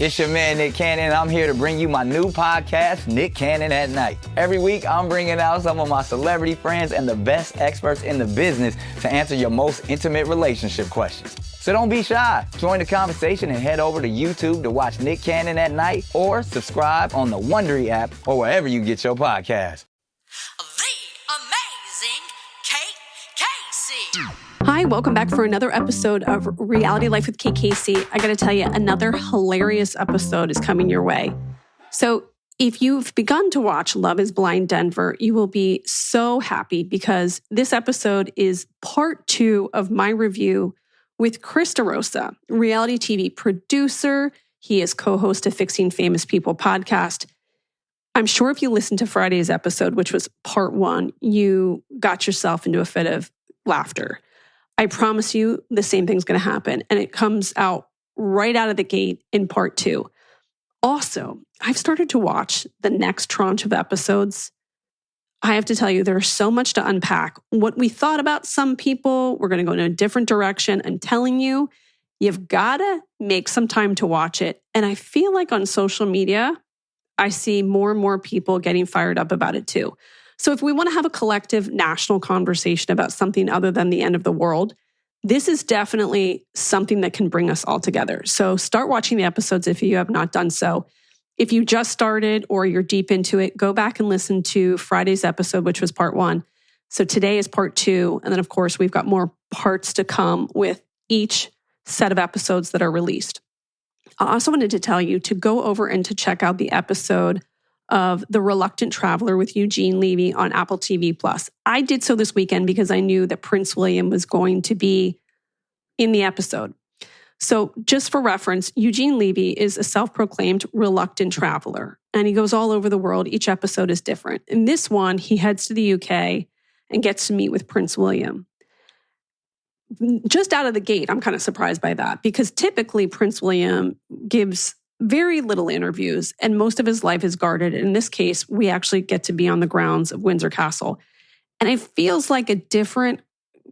It's your man, Nick Cannon, and I'm here to bring you my new podcast, Nick Cannon at Night. Every week, I'm bringing out some of my celebrity friends and the best experts in the business to answer your most intimate relationship questions. So don't be shy. Join the conversation and head over to YouTube to watch Nick Cannon at Night or subscribe on the Wondery app or wherever you get your podcasts. The amazing Kate Casey. Hi, welcome back for another episode of Reality Life with Kate Casey. I got to tell you, another hilarious episode is coming your way. So if you've begun to watch Love is Blind Denver, you will be so happy because this episode is part 2 of my review with Chris DeRosa, reality TV producer. He is co-host of Fixing Famous People podcast. I'm sure if you listened to Friday's episode, which was part 1, you got yourself into a fit of laughter. I promise you the same thing's going to happen. And it comes out right out of the gate in part 2. Also, I've started to watch the next tranche of episodes. I have to tell you, there's so much to unpack. What we thought about some people, we're going to go in a different direction. I'm telling you, you've got to make some time to watch it. And I feel like on social media, I see more and more people getting fired up about it too. So if we want to have a collective national conversation about something other than the end of the world, this is definitely something that can bring us all together. So start watching the episodes if you have not done so. If you just started or you're deep into it, go back and listen to Friday's episode, which was part 1. So today is part 2. And then, of course, we've got more parts to come with each set of episodes that are released. I also wanted to tell you to go over and to check out the episode of The Reluctant Traveler with Eugene Levy on Apple TV+. I did so this weekend because I knew that Prince William was going to be in the episode. So just for reference, Eugene Levy is a self-proclaimed reluctant traveler, and he goes all over the world. Each episode is different. In this one, he heads to the UK and gets to meet with Prince William. Just out of the gate, I'm kind of surprised by that because typically Prince William gives very little interviews and most of his life is guarded. In this case, we actually get to be on the grounds of Windsor Castle. And it feels like a different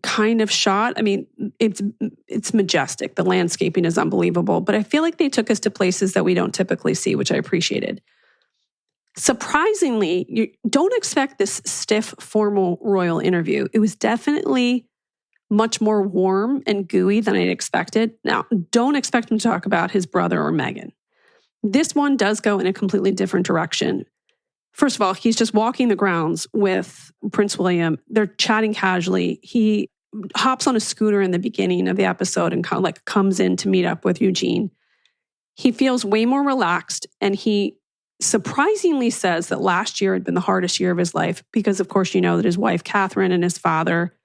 kind of shot. I mean, it's majestic. The landscaping is unbelievable, but I feel like they took us to places that we don't typically see, which I appreciated. Surprisingly, you don't expect this stiff, formal royal interview. It was definitely much more warm and gooey than I'd expected. Now, don't expect him to talk about his brother or Meghan. This one does go in a completely different direction. First of all, he's just walking the grounds with Prince William. They're chatting casually. He hops on a scooter in the beginning of the episode and kind of like comes in to meet up with Eugene. He feels way more relaxed, and he surprisingly says that last year had been the hardest year of his life because, of course, you know that his wife, Catherine, and his father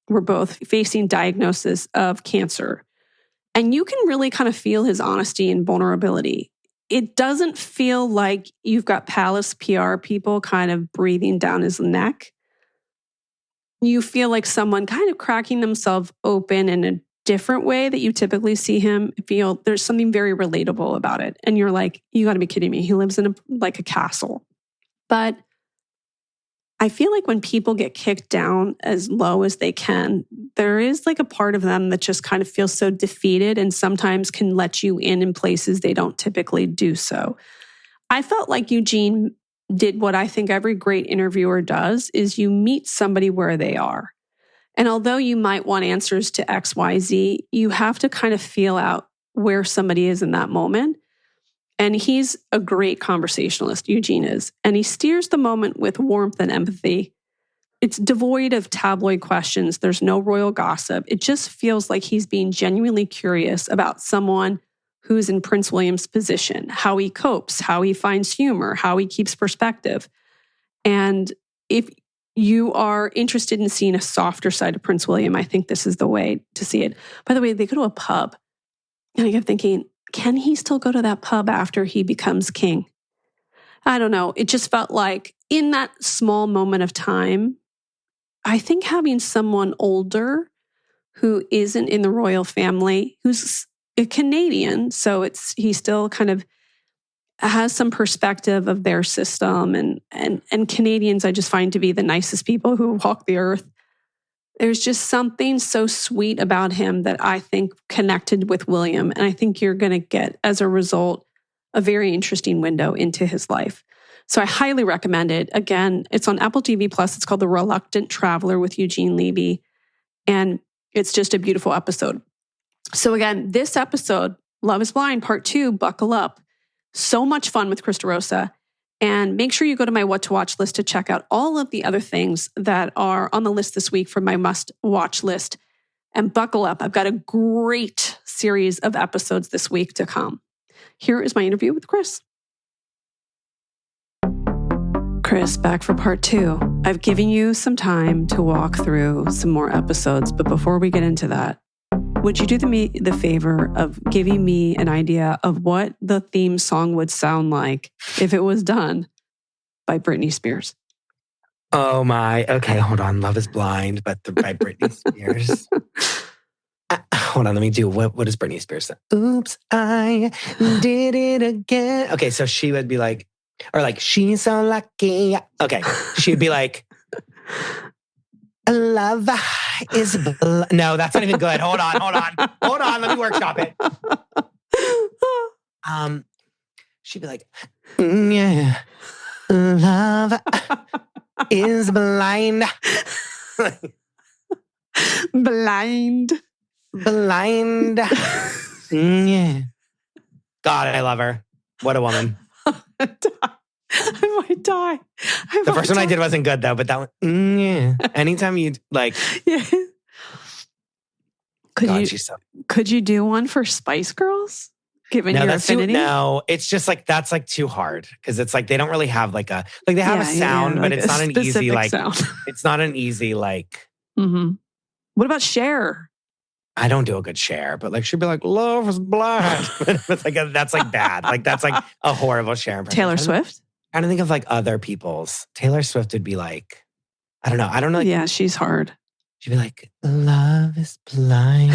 were both facing diagnosis of cancer. And you can really kind of feel his honesty and vulnerability. It doesn't feel like you've got palace PR people kind of breathing down his neck. You feel like someone kind of cracking themselves open in a different way that you typically see him feel. There's something very relatable about it. And you're like, you got to be kidding me. He lives in a castle. But I feel like when people get kicked down as low as they can, there is like a part of them that just kind of feels so defeated and sometimes can let you in places they don't typically do so. I felt like Eugene did what I think every great interviewer does, is you meet somebody where they are. And although you might want answers to X, Y, Z, you have to kind of feel out where somebody is in that moment. And he's a great conversationalist, Eugene is. And he steers the moment with warmth and empathy. It's devoid of tabloid questions. There's no royal gossip. It just feels like he's being genuinely curious about someone who's in Prince William's position, how he copes, how he finds humor, how he keeps perspective. And if you are interested in seeing a softer side of Prince William, I think this is the way to see it. By the way, they go to a pub. And I kept thinking, can he still go to that pub after he becomes king? I don't know. It just felt like in that small moment of time, I think having someone older who isn't in the royal family, who's a Canadian, so he still kind of has some perspective of their system. And Canadians I just find to be the nicest people who walk the earth. There's just something so sweet about him that I think connected with William. And I think you're going to get, as a result, a very interesting window into his life. So I highly recommend it. Again, it's on Apple TV Plus. It's called The Reluctant Traveler with Eugene Levy. And it's just a beautiful episode. So again, this episode, Love is Blind, Part 2, buckle up. So much fun with Chris DeRosa. And make sure you go to my What to Watch list to check out all of the other things that are on the list this week for my must-watch list. And buckle up. I've got a great series of episodes this week to come. Here is my interview with Chris. Chris, back for part 2. I've given you some time to walk through some more episodes, but before we get into that, would you do me the favor of giving me an idea of what the theme song would sound like if it was done by Britney Spears? Oh my. Okay, hold on. Love is Blind, but by Britney Spears. Hold on, let me do, what does Britney Spears say? Oops, I did it again. Okay, so she would be like, or like, she's so lucky. Okay, she would be like, love is no, that's not even good. Hold on. Let me workshop it. She'd be like, yeah, love is blind. Blind. Yeah. God, I love her. What a woman. I might die. The first one I did wasn't good though, but that one, yeah. Anytime you like, yeah. She's so. Could you do one for Spice Girls? Given your affinity? No, it's just like, that's like too hard. Because it's like, they don't really have like a, like they have a sound, but it's not an easy, like, it's not an easy, like. Mm-hmm. What about Cher? I don't do a good Cher, but like she'd be like, love is blind. It's like, that's like bad. Like that's like a horrible Cher impression. Taylor Swift? I'm trying to think of like other people's. Taylor Swift would be like, I don't know. Like, yeah, she's hard. She'd be like, love is blind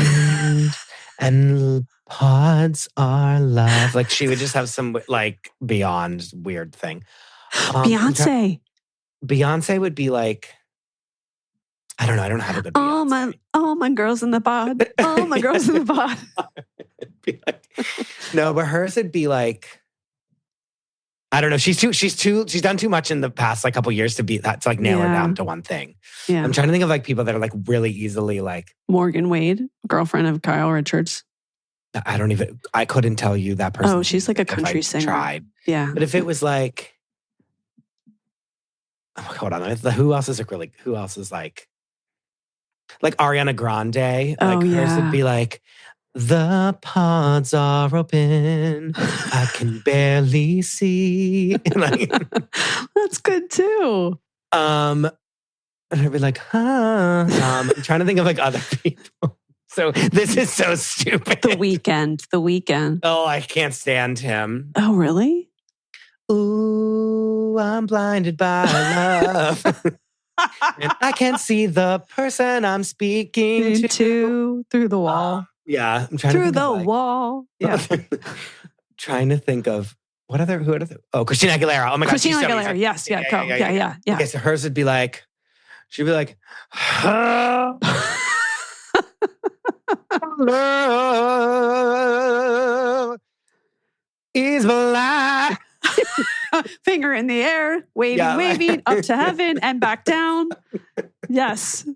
and pods are love. Like she would just have some like beyond weird thing. Beyonce. Beyonce would be like, I don't know. I don't have a good Beyonce. All my girls in the pod. All my girls in the pod. No, but hers would be like, I don't know. She's done too much in the past like couple years to like nail her down to one thing. Yeah. I'm trying to think of like people that are like really easily like Morgan Wade, girlfriend of Kyle Richards. I couldn't tell you that person. Oh, she's like a country singer. Tried. Yeah. But if it was like, hold on. Who else is like Ariana Grande? Like hers would be like, the pods are open. I can barely see. Like, that's good too. And I'd be like, huh. I'm trying to think of like other people. So this is so stupid. The Weeknd. Oh, I can't stand him. Oh, really? Ooh, I'm blinded by love. And I can't see the person I'm speaking to through the wall. Yeah, I'm trying through to think the of, like, wall. Yeah. Trying to think of who are the? Oh, Christina Aguilera. Oh my God, Christina Aguilera. Yes, yeah. Okay, so hers would be like, she'd be like, love is blind. Finger in the air, waving up to heaven and back down. Yes.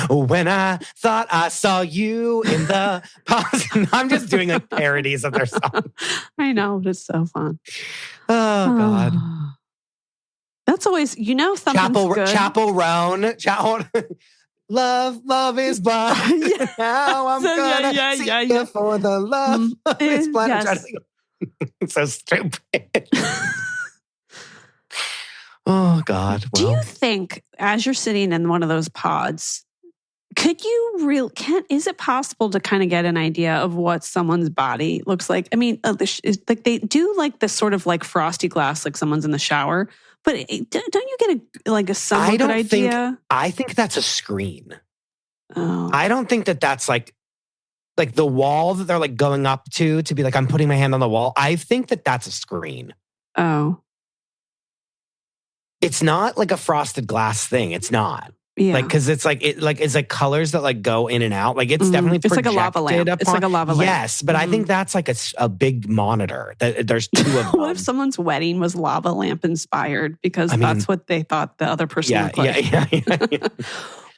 When I thought I saw you in the pause. I'm just doing like parodies of their song. I know, but it's so fun. Oh God. That's always, something's good. Chapel Roan. Love is blind. Yeah. Now I'm gonna sing it for the love is blind. Yes. It's so stupid. Oh God. Well. Do you think, as you're sitting in one of those pods, is it possible to kind of get an idea of what someone's body looks like? I mean, like they do like this sort of like frosty glass, like someone's in the shower, but don't you get a somewhat good idea? I think that's a screen. Oh. I don't think that's like the wall that they're like going up to be like, I'm putting my hand on the wall. I think that's a screen. Oh. It's not like a frosted glass thing. It's not. Yeah. Like, cause it's like colors that like go in and out. Like it's definitely It's like a lava lamp. projected It's like a lava lamp. Yes, but I think that's like a big monitor. That there's two of them. What if someone's wedding was lava lamp inspired because that's what they thought the other person looked like? Yeah.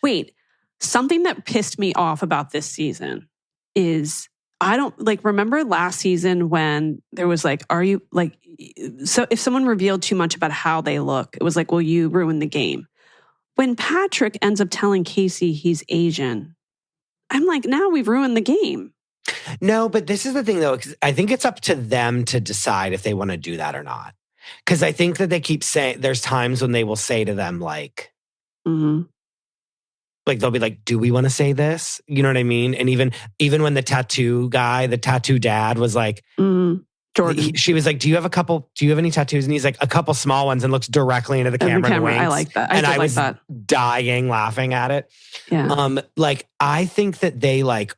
Wait, something that pissed me off about this season is I don't like remember last season when there was like, are you like, so if someone revealed too much about how they look, it was like, well, you ruined the game. When Patrick ends up telling Casey he's Asian, I'm like, now we've ruined the game. No, but this is the thing though, 'cause I think it's up to them to decide if they want to do that or not. Because I think that they keep saying, there's times when they will say to them like, like they'll be like, do we want to say this? You know what I mean? And even when the tattoo dad was like, Jordan. She was like, do you have any tattoos? And he's like, a couple small ones, and looks directly into the camera. And winks. I like that. I was like that. Dying laughing at it. Yeah. Like I think that they like,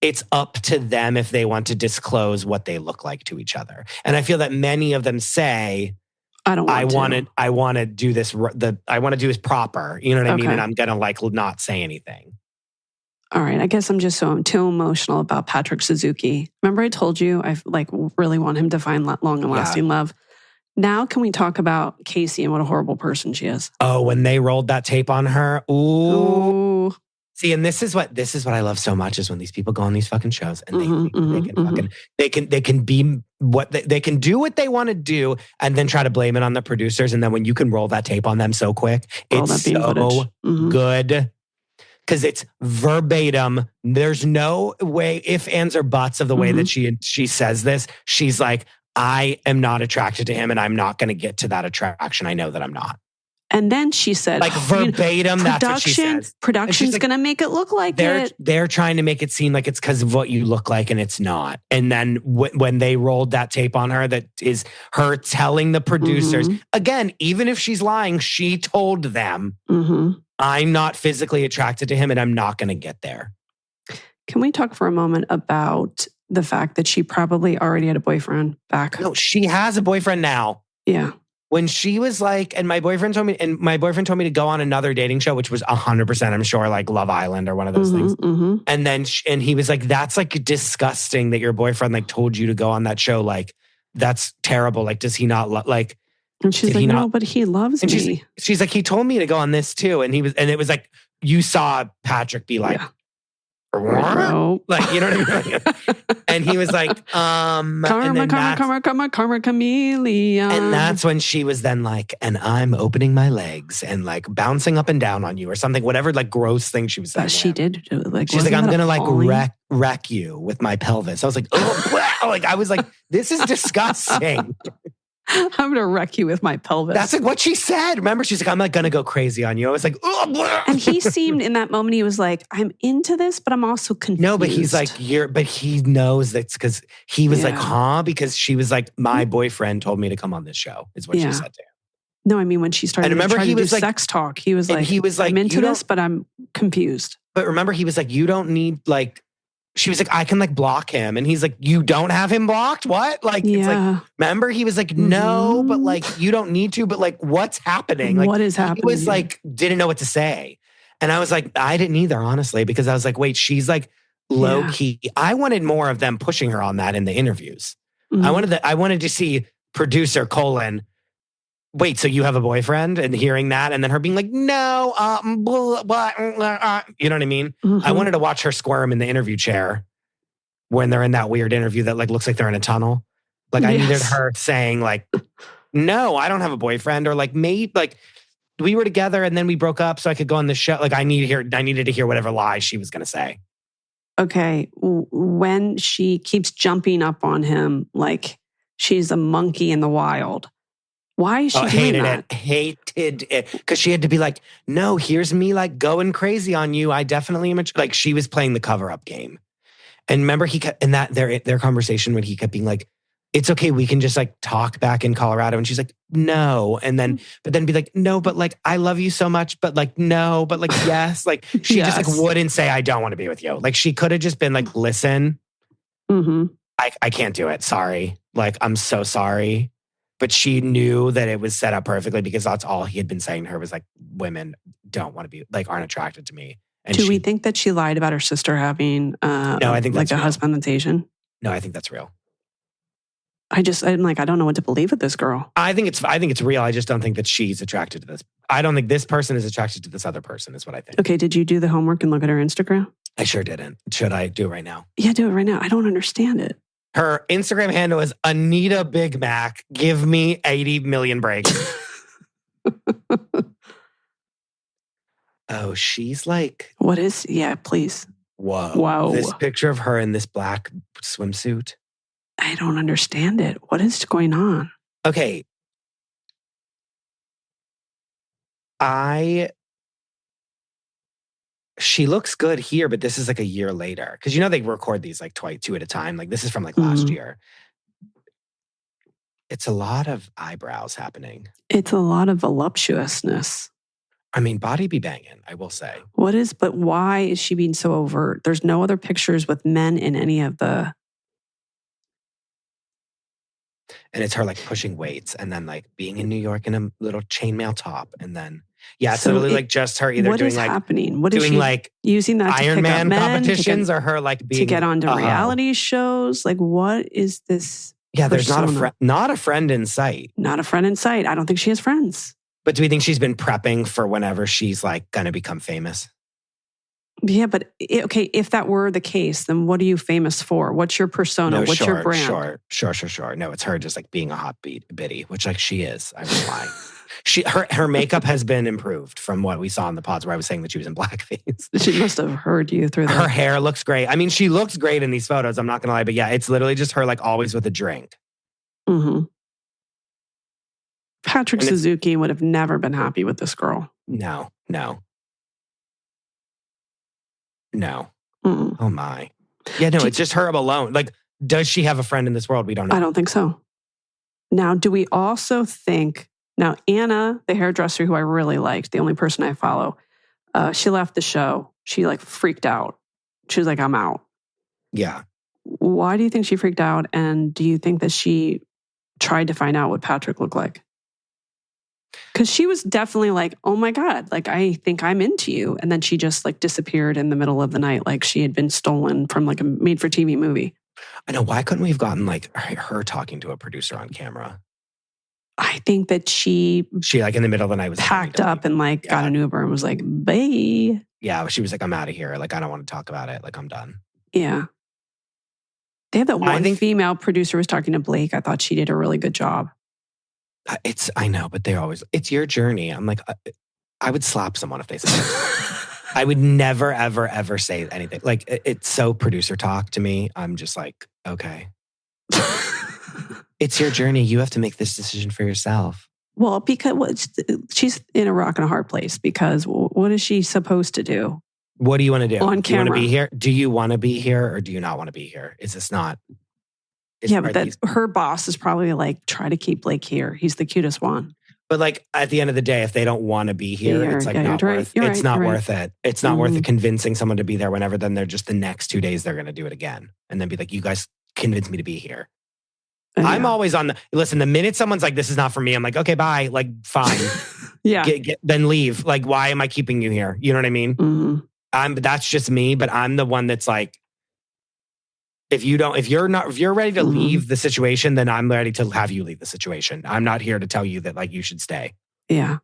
it's up to them if they want to disclose what they look like to each other. And I feel that many of them say, I want to do this. I want to do this proper. You know what I mean? And I'm gonna like not say anything. All right. I guess I'm just too emotional about Patrick Suzuki. Remember I told you I like really want him to find long and lasting love. Now can we talk about Casey and what a horrible person she is? Oh, when they rolled that tape on her. Ooh. See, and this is what I love so much is when these people go on these fucking shows and they can be what they can do what they want to do and then try to blame it on the producers. And then when you can roll that tape on them so quick, it's so good. Because it's verbatim. There's no way, if, ands, or buts of the way that she says this. She's like, I am not attracted to him and I'm not going to get to that attraction. I know that I'm not. And then she said, like verbatim, that's what she says. Production's like, going to make it look like it. They're trying to make it seem like it's because of what you look like and it's not. And then when they rolled that tape on her, that is her telling the producers, again, even if she's lying, she told them, I'm not physically attracted to him and I'm not going to get there. Can we talk for a moment about the fact that she probably already had a boyfriend back? No, she has a boyfriend now. Yeah. When she was like, and my boyfriend told me to go on another dating show, which was 100%, I'm sure, like Love Island or one of those things. And then, and he was like, that's like disgusting that your boyfriend like told you to go on that show. Like, that's terrible. Like, does he not like, and she's like, no, but he loves me. She's like, he told me to go on this too. And it was like, you saw Patrick be like, like, you know what I mean? And he was like, karma chameleon. And that's when she was then like, and I'm opening my legs and like bouncing up and down on you or something, whatever like gross thing she was saying. She did. Like, she's like, I'm going to like wreck you with my pelvis. I was like, oh, wow. Like, I was like, this is disgusting. I'm going to wreck you with my pelvis. That's like what she said. Remember, she's like, I'm like going to go crazy on you. I was like, oh. And he seemed in that moment, he was like, I'm into this, but I'm also confused. No, but he's like, but he knows that's because he was like, huh? Because she was like, my boyfriend told me to come on this show, is what she said to him. No, I mean, when she started to do like, sex talk, he was like, I'm into this, but I'm confused. But remember, he was like, you don't need like, she was like, I can like block him. And he's like, you don't have him blocked? What? Like, it's like, remember, he was like, no, but like, you don't need to, but like, what's happening? Like, what is happening? He was like, didn't know what to say. And I was like, I didn't either, honestly, because I was like, wait, she's like low key. I wanted more of them pushing her on that in the interviews. I wanted to see producer : wait, so you have a boyfriend? And hearing that, and then her being like, no, blah, blah, you know what I mean? I wanted to watch her squirm in the interview chair when they're in that weird interview that like looks like they're in a tunnel. Like I needed her saying like, no, I don't have a boyfriend, or like maybe like we were together and then we broke up so I could go on the show. Like I needed to hear whatever lie she was going to say. Okay, when she keeps jumping up on him like she's a monkey in the wild. Why is she doing that? Hated it. Because she had to be like, no, here's me like going crazy on you. I definitely am. Like she was playing the cover-up game. And remember he kept, in that their conversation when he kept being like, it's okay, we can just like talk back in Colorado. And she's like, no. And then, but then be like, no, but like, I love you so much, but like, no, but like, yes. Like she just like wouldn't say, I don't want to be with you. Like she could have just been like, listen, I can't do it. Sorry. Like, I'm so sorry. But she knew that it was set up perfectly because that's all he had been saying to her was like, women don't want to be, like, aren't attracted to me. And Do we think that she lied about her sister having No, I think like that's a real. husband that's Asian? No, I think that's real. I'm like, I don't know what to believe with this girl. I think it's real. I just don't think that she's attracted to this. I don't think this person is attracted to this other person is what I think. Okay, did you do the homework and look at her Instagram? I sure didn't. Should I do it right now? Yeah, do it right now. I don't understand it. Her Instagram handle is Anita Big Mac. Give me 80 million breaks. Oh, she's like, What is? Yeah, please. whoa. Wow. This picture of her in this black swimsuit. I don't understand it. What is going on? Okay. She looks good here, but this is like a year later. Because they record these like twice, 2 at a time. Like this is from like last year. It's a lot of eyebrows happening. It's a lot of voluptuousness. I mean, body be banging, I will say. But why is she being so overt? There's no other pictures with men in any of the... And it's her like pushing weights and then like being in New York in a little chainmail top. And then, yeah, it's literally like just her either doing like... happening? What is doing she like using that Iron Man competitions to or her like being... to get onto reality shows? Like, what is this? Yeah, there's persona? not a friend in sight. Not a friend in sight. I don't think she has friends. But do we think she's been prepping for whenever she's like going to become famous? Yeah, but okay, if that were the case, then what are you famous for? What's your persona? What's your brand? Sure. No, it's her just like being a hot biddy, which like she is. I won't lie. Her makeup has been improved from what we saw in the pods where I was saying that she was in blackface. She must have heard you through that. Her hair looks great. I mean, she looks great in these photos. I'm not going to lie, but yeah, it's literally just her like always with a drink. Mm-hmm. Patrick Suzuki would have never been happy with this girl. No. Mm-mm. Oh my. Yeah, no, it's just her alone. Like, does she have a friend in this world? We don't know. I don't think so. Now, do we also think... Now, Anna, the hairdresser who I really liked, the only person I follow, she left the show. She like freaked out. She was like, I'm out. Yeah. Why do you think she freaked out? And do you think that she tried to find out what Patrick looked like? Because she was definitely like, oh my God, like, I think I'm into you. And then she just like disappeared in the middle of the night, like she had been stolen from like a made-for-TV movie. I know. Why couldn't we have gotten like her talking to a producer on camera? I think that she like in the middle of the night was packed up and like got an Uber and was like, bye. Yeah, she was like, I'm out of here. Like, I don't want to talk about it. Like, I'm done. Yeah. They had that one female producer was talking to Blake. I thought she did a really good job. I know, but it's your journey. I'm like, I would slap someone if they said it. I would never, ever, ever say anything. Like, it's so producer talk to me. I'm just like, okay. It's your journey. You have to make this decision for yourself. Well, because she's in a rock and a hard place because what is she supposed to do? What do you want to do? On camera. Do you want to be here? Do you want to be here or do you not want to be here? Is this not? But her boss is probably like, try to keep Blake here. He's the cutest one. But like at the end of the day, if they don't want to be here, it's like not worth it. It's not worth it. It's not worth it convincing someone to be there whenever then they're just the next 2 days they're going to do it again. And then be like, you guys convinced me to be here. I'm always on listen, the minute someone's like, this is not for me, I'm like, okay, bye. Like, fine. Yeah. Then leave. Like, why am I keeping you here? You know what I mean? Mm-hmm. That's just me, but I'm the one that's like, if you're ready to leave the situation, then I'm ready to have you leave the situation. I'm not here to tell you that like you should stay. Yeah.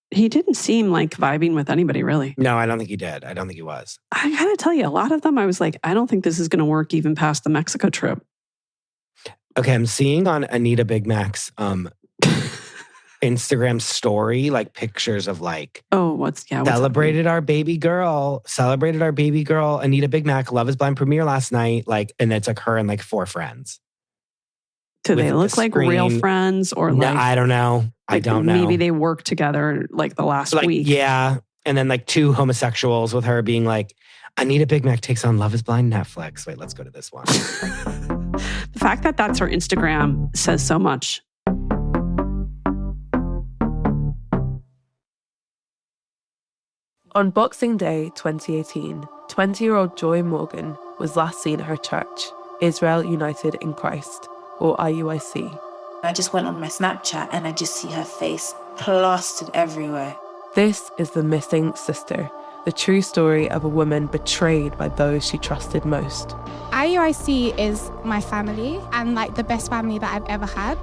He didn't seem like vibing with anybody, really. No, I don't think he did. I don't think he was. I gotta tell you, a lot of them, I was like, I don't think this is going to work even past the Mexico trip. Okay, I'm seeing on Anita Big Mac's Instagram story, like pictures of like, celebrated our baby girl. Anita Big Mac, Love is Blind premiere last night. Like, and it's like her and like 4 friends. Do they look like real friends or like? No, I don't know. I don't know. Maybe they worked together like the last week. Yeah. And then like 2 homosexuals with her being like, Anita Big Mac takes on Love is Blind Netflix. Wait, let's go to this one. The fact that that's her Instagram says so much. On Boxing Day 2018, 20-year-old Joy Morgan was last seen at her church, Israel United in Christ, or IUIC. I just went on my Snapchat and I just see her face plastered everywhere. This is The Missing Sister, the true story of a woman betrayed by those she trusted most. IUIC is my family and like the best family that I've ever had.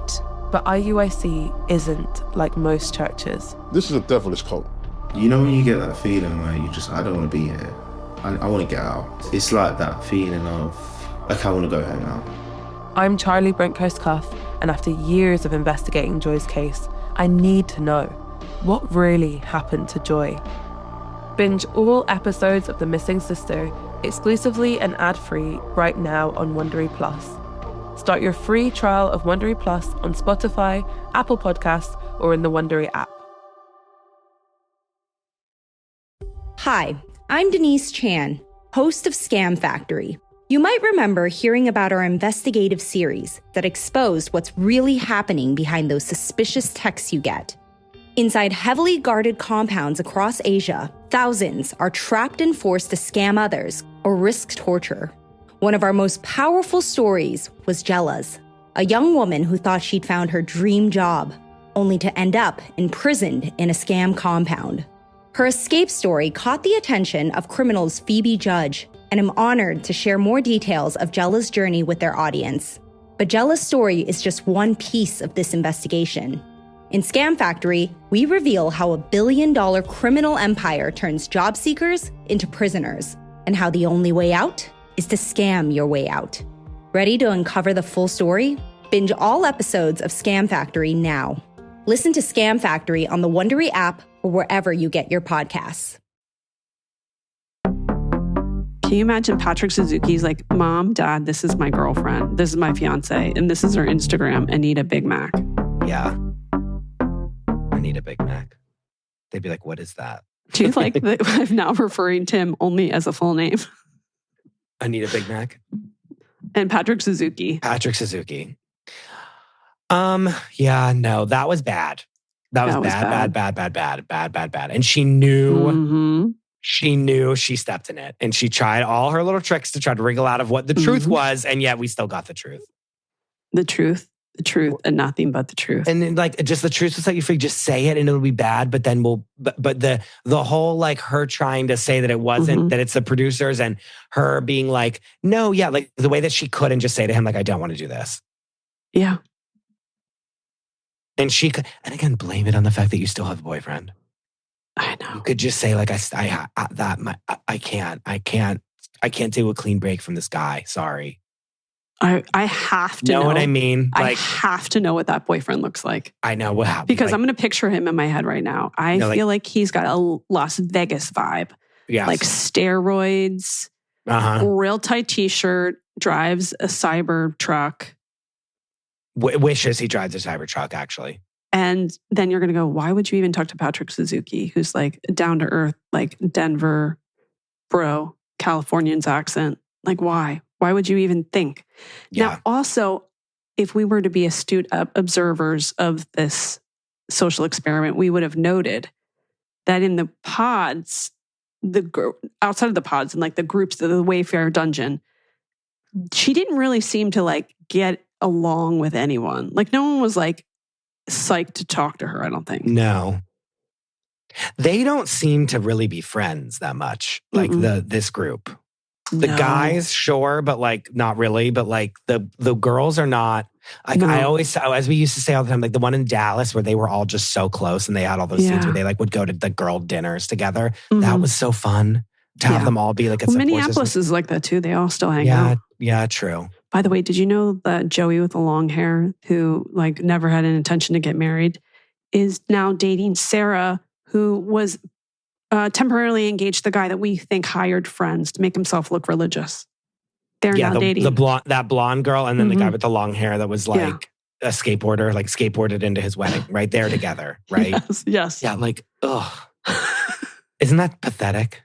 But IUIC isn't like most churches. This is a devilish cult. You know when you get that feeling where I don't want to be here. I want to get out. It's like that feeling of, like, I want to go home now. I'm Charlie Brinkhurst-Cuff, and after years of investigating Joy's case, I need to know what really happened to Joy. Binge all episodes of The Missing Sister exclusively and ad-free right now on Wondery Plus. Start your free trial of Wondery Plus on Spotify, Apple Podcasts, or in the Wondery app. Hi, I'm Denise Chan, host of Scam Factory. You might remember hearing about our investigative series that exposed what's really happening behind those suspicious texts you get. Inside heavily guarded compounds across Asia, thousands are trapped and forced to scam others or risk torture. One of our most powerful stories was Jella's, a young woman who thought she'd found her dream job, only to end up imprisoned in a scam compound. Her escape story caught the attention of Criminal's Phoebe Judge, and I'm honored to share more details of Jella's journey with their audience. But Jella's story is just one piece of this investigation. In Scam Factory, we reveal how $1 billion criminal empire turns job seekers into prisoners, and how the only way out is to scam your way out. Ready to uncover the full story? Binge all episodes of Scam Factory now. Listen to Scam Factory on the Wondery app or wherever you get your podcasts. Can you imagine Patrick Suzuki's like, Mom, Dad, this is my girlfriend. This is my fiance. And this is her Instagram, Anita Big Mac. Yeah. Anita Big Mac. They'd be like, what is that? Do you like that I'm now referring to him only as a full name? Anita Big Mac? And Patrick Suzuki. Patrick Suzuki. Yeah, no, that was bad. That was bad. And she knew, she stepped in it. And she tried all her little tricks to try to wriggle out of what the truth was. And yet we still got the truth. The truth, and nothing but the truth. And then, like, just the truth is like, if you just say it and it'll be bad, but then but the whole, like, her trying to say that it wasn't, that it's the producers, and her being like, no, yeah, like the way that she couldn't just say to him, like, I don't want to do this. Yeah. And she could, and again, blame it on the fact that you still have a boyfriend. I know. You could just say, like, I can't do a clean break from this guy. Sorry. I have to know what I mean. I have to know what that boyfriend looks like. I know what happened. Because I'm going to picture him in my head right now. I feel like he's got a Las Vegas vibe. Yes. Like steroids, real tight t-shirt, drives a cyber truck. Wishes he drives a Cybertruck, actually. And then you're going to go, why would you even talk to Patrick Suzuki, who's like down to earth, like Denver, bro, Californian's accent? Like, why? Why would you even think? Yeah. Now, also, if we were to be astute observers of this social experiment, we would have noted that in the pods, outside of the pods and like the groups, the Wayfair dungeon, she didn't really seem to like get along with anyone. Like no one was like psyched to talk to her, I don't think. No. They don't seem to really be friends that much, like this group. The guys, sure, but like not really. But like the girls are not. I always, as we used to say all the time, like the one in Dallas where they were all just so close and they had all those scenes where they like would go to the girl dinners together. That was so fun to have them all be like. Minneapolis is like that too. They all still hang out. Yeah, true. By the way, did you know that Joey with the long hair, who like never had an intention to get married, is now dating Sarah, who was temporarily engaged to the guy that we think hired friends to make himself look religious. They're now dating. That blonde girl, and then the guy with the long hair that was like a skateboarder, like skateboarded into his wedding, right there together, right? Yes. Yeah, like, ugh. Isn't that pathetic?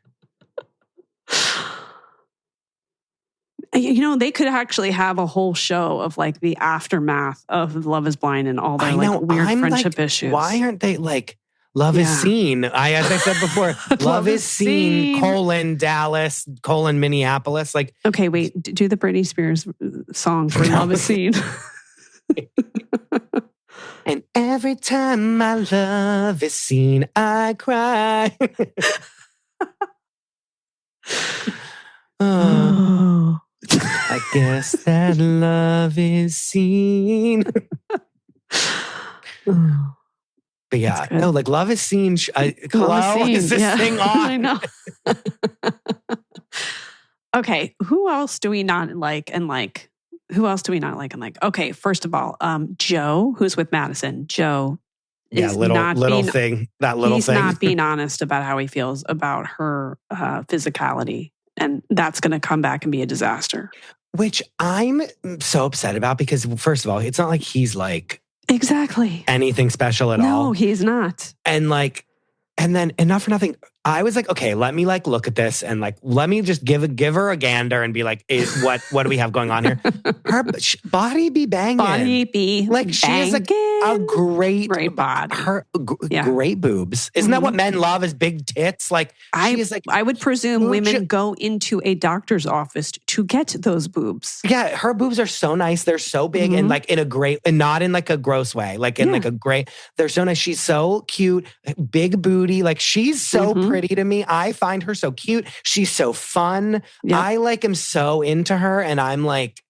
You know, they could actually have a whole show of like the aftermath of Love is Blind and all their like weird friendship issues. Why aren't they like Love is Seen? As I said before, Love is Seen, Dallas, Minneapolis. Like, okay, wait, do the Britney Spears song for Love is Seen. Every time my love is seen, I cry. Oh, I guess that love is seen. But yeah, no, like Love is Seen. Hello? Is this thing on? I know. Okay, who else do we not like and like? Who else do we not like and like? Okay, first of all, Joe, who's with Madison. Joe is not being not being honest about how he feels about her physicality. And that's going to come back and be a disaster. Which I'm so upset about because, first of all, it's not like he's like... Exactly. Anything special at all. No, he's not. And like... And then, enough for nothing, I was like, okay, let me like look at this and like, let me just give her a gander and be like, what do we have going on here? Her body be banging. Body be like, she has like a great body. Great boobs. Isn't that what men love is big tits? Like, I would presume women go into a doctor's office to get those boobs. Yeah, her boobs are so nice. They're so big and like in a great, and not in like a gross way, like in like a great, they're so nice. She's so cute, big booty. Like she's so pretty to me. I find her so cute. She's so fun. Yep. I like am so into her. And I'm like,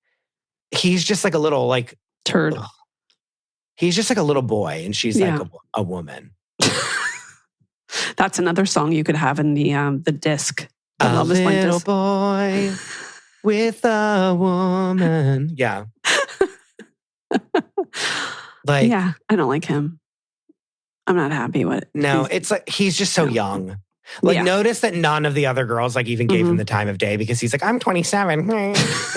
he's just like a little like turd. He's just like a little boy and she's like a woman. That's another song you could have in the disc. A little boy with a woman. Yeah. Like, yeah, I don't like him. I'm not happy with it. No, it's like he's just so young. Like notice that none of the other girls like even gave him the time of day because he's like, I'm 27. And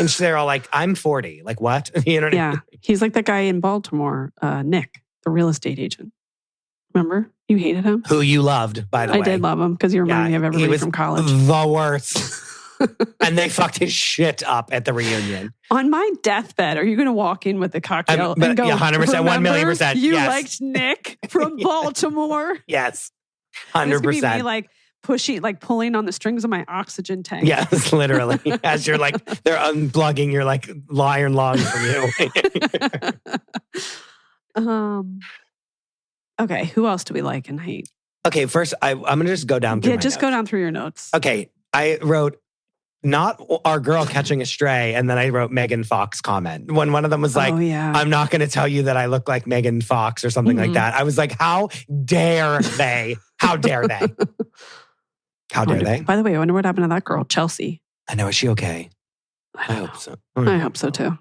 they're all like, I'm 40. Like what? You know what I mean? He's like that guy in Baltimore, Nick, the real estate agent. Remember? You hated him? Who you loved, by the way. I did love him because you reminded me of everybody from college. The worst. And they fucked his shit up at the reunion. On my deathbed, are you going to walk in with a cocktail and go, 100%, 1,000,000%. You liked Nick from Baltimore? Yes, 100%. It's going to be me like pushing, like pulling on the strings of my oxygen tank. Yes, literally. As you're like, they're unplugging your like iron lung from you. Okay, who else do we like and hate? Okay, first, I'm going to just go down through my notes. Go down through your notes. Okay, I wrote... Not our girl catching a stray. And then I wrote Megan Fox comment. When one of them was like, I'm not going to tell you that I look like Megan Fox or something like that. I was like, how dare they? How dare they? How dare they? By the way, I wonder what happened to that girl, Chelsea. I know. Is she okay? I hope so. I hope so too.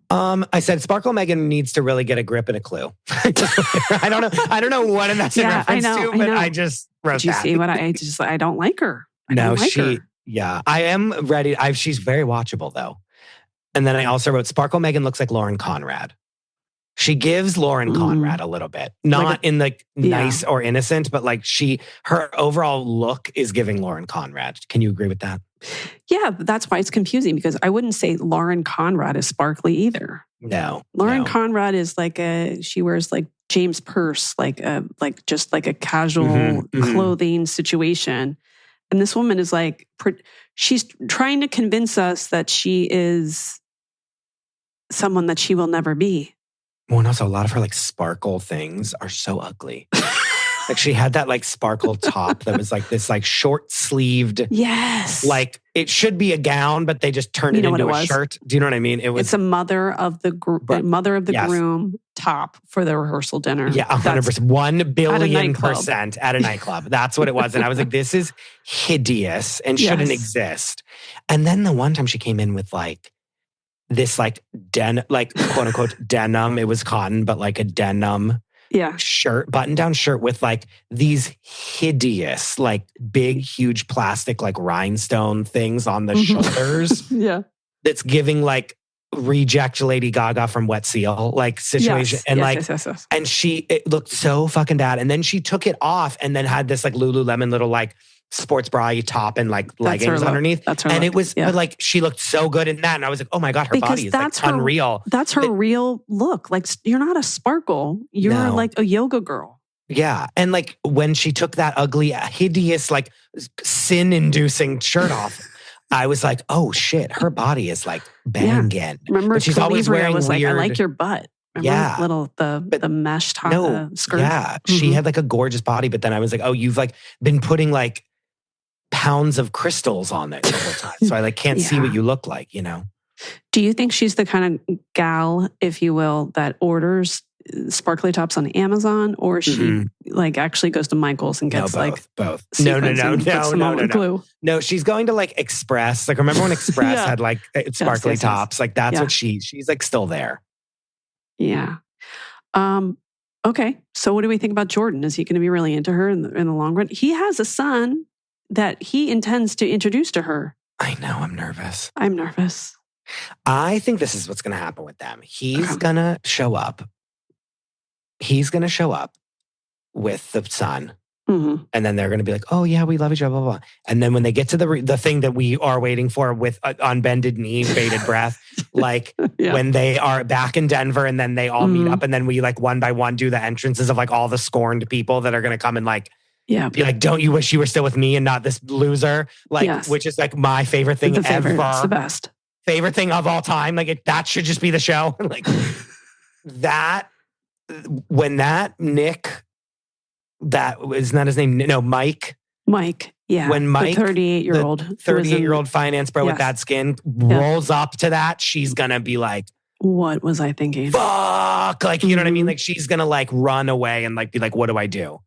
I said Sparkle Megan needs to really get a grip and a clue. I don't know what that's in reference to, but I just wrote that. Did you see what I don't like her. Yeah, I am ready. She's very watchable though. And then I also wrote Sparkle Megan looks like Lauren Conrad. She gives Lauren Conrad a little bit. Not in like nice or innocent, but like her overall look is giving Lauren Conrad. Can you agree with that? Yeah, but that's why it's confusing because I wouldn't say Lauren Conrad is sparkly either. No. Lauren Conrad is like she wears like James Purse, just like a casual clothing situation. And this woman is like, she's trying to convince us that she is someone that she will never be. Well, and also a lot of her like sparkle things are so ugly. Like she had that like sparkle top that was like this like short sleeved. Yes. Like it should be a gown, but they just turned it into a shirt. Do you know what I mean? It's a mother of the groom top for the rehearsal dinner. Yeah, 100%. 1 billion% at a nightclub. That's what it was. And I was like, this is hideous and shouldn't exist. And then the one time she came in with like this like quote unquote denim. It was cotton, but like a denim shirt, button-down shirt with like these hideous, like big, huge plastic like rhinestone things on the shoulders. Yeah. That's giving like reject Lady Gaga from Wet Seal like situation. And and it looked so fucking bad. And then she took it off and then had this like Lululemon little like sports bra top and like leggings underneath. That's her and look. It was but like she looked so good in that. And I was like, oh my God, her body is like unreal. That's her real look. Like you're not a sparkle. You're like a yoga girl. Yeah. And like when she took that ugly, hideous, like sin-inducing shirt off, I was like, oh shit, her body is like banging. Remember, but she's always wearing was weird. Like, I like your butt. Remember? Yeah. The mesh top skirt. Yeah. She had like a gorgeous body, but then I was like, oh, you've like been putting like pounds of crystals on it the whole time. So I like can't see what you look like, you know? Do you think she's the kind of gal, if you will, that orders sparkly tops on Amazon, or she like actually goes to Michael's and gets both. No. Glue. No, she's going to like Express. Like remember when Express had like sparkly tops? Like that's what she's like still there. Yeah. Okay. So what do we think about Jordan? Is he going to be really into her in the long run? He has a son that he intends to introduce to her. I know. I'm nervous. I think this is what's going to happen with them. He's going to show up. He's going to show up with the son. And then they're going to be like, oh, yeah, we love each other, blah, blah, blah. And then when they get to the thing that we are waiting for with on bended knee, bated breath, like when they are back in Denver and then they all meet up and then we like one by one do the entrances of like all the scorned people that are going to come and like, be like, don't you wish you were still with me and not this loser? Like, which is like my favorite thing ever. It's the best. Favorite thing of all time. Like that should just be the show. Like that, when that Nick, that isn't that his name? No, Mike. Mike, yeah. When Mike, the 38-year-old finance bro with that skin rolls up to that, she's gonna be like, what was I thinking? Fuck. Like, you know what I mean? Like she's gonna like run away and like be like, what do I do?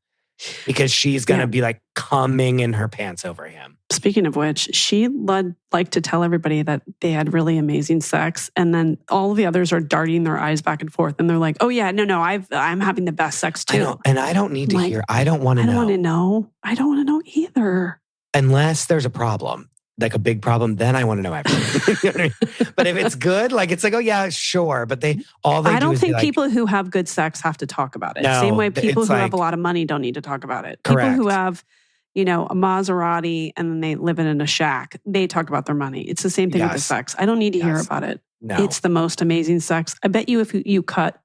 Because she's gonna be like coming in her pants over him. Speaking of which, she liked to tell everybody that they had really amazing sex, and then all the others are darting their eyes back and forth, and they're like, "Oh yeah, no, I'm having the best sex too." I don't need to hear. I don't want to know. I don't want to know. I don't want to know either. Unless there's a problem, like a big problem, then I want to know everything. You know what I mean? But if it's good, like it's like, oh yeah, sure. But I don't think people who have good sex have to talk about it. No, same way people who have a lot of money don't need to talk about it. Correct. People who have, a Maserati and then they live in a shack, they talk about their money. It's the same thing with the sex. I don't need to hear about it. No. It's the most amazing sex. I bet you if you cut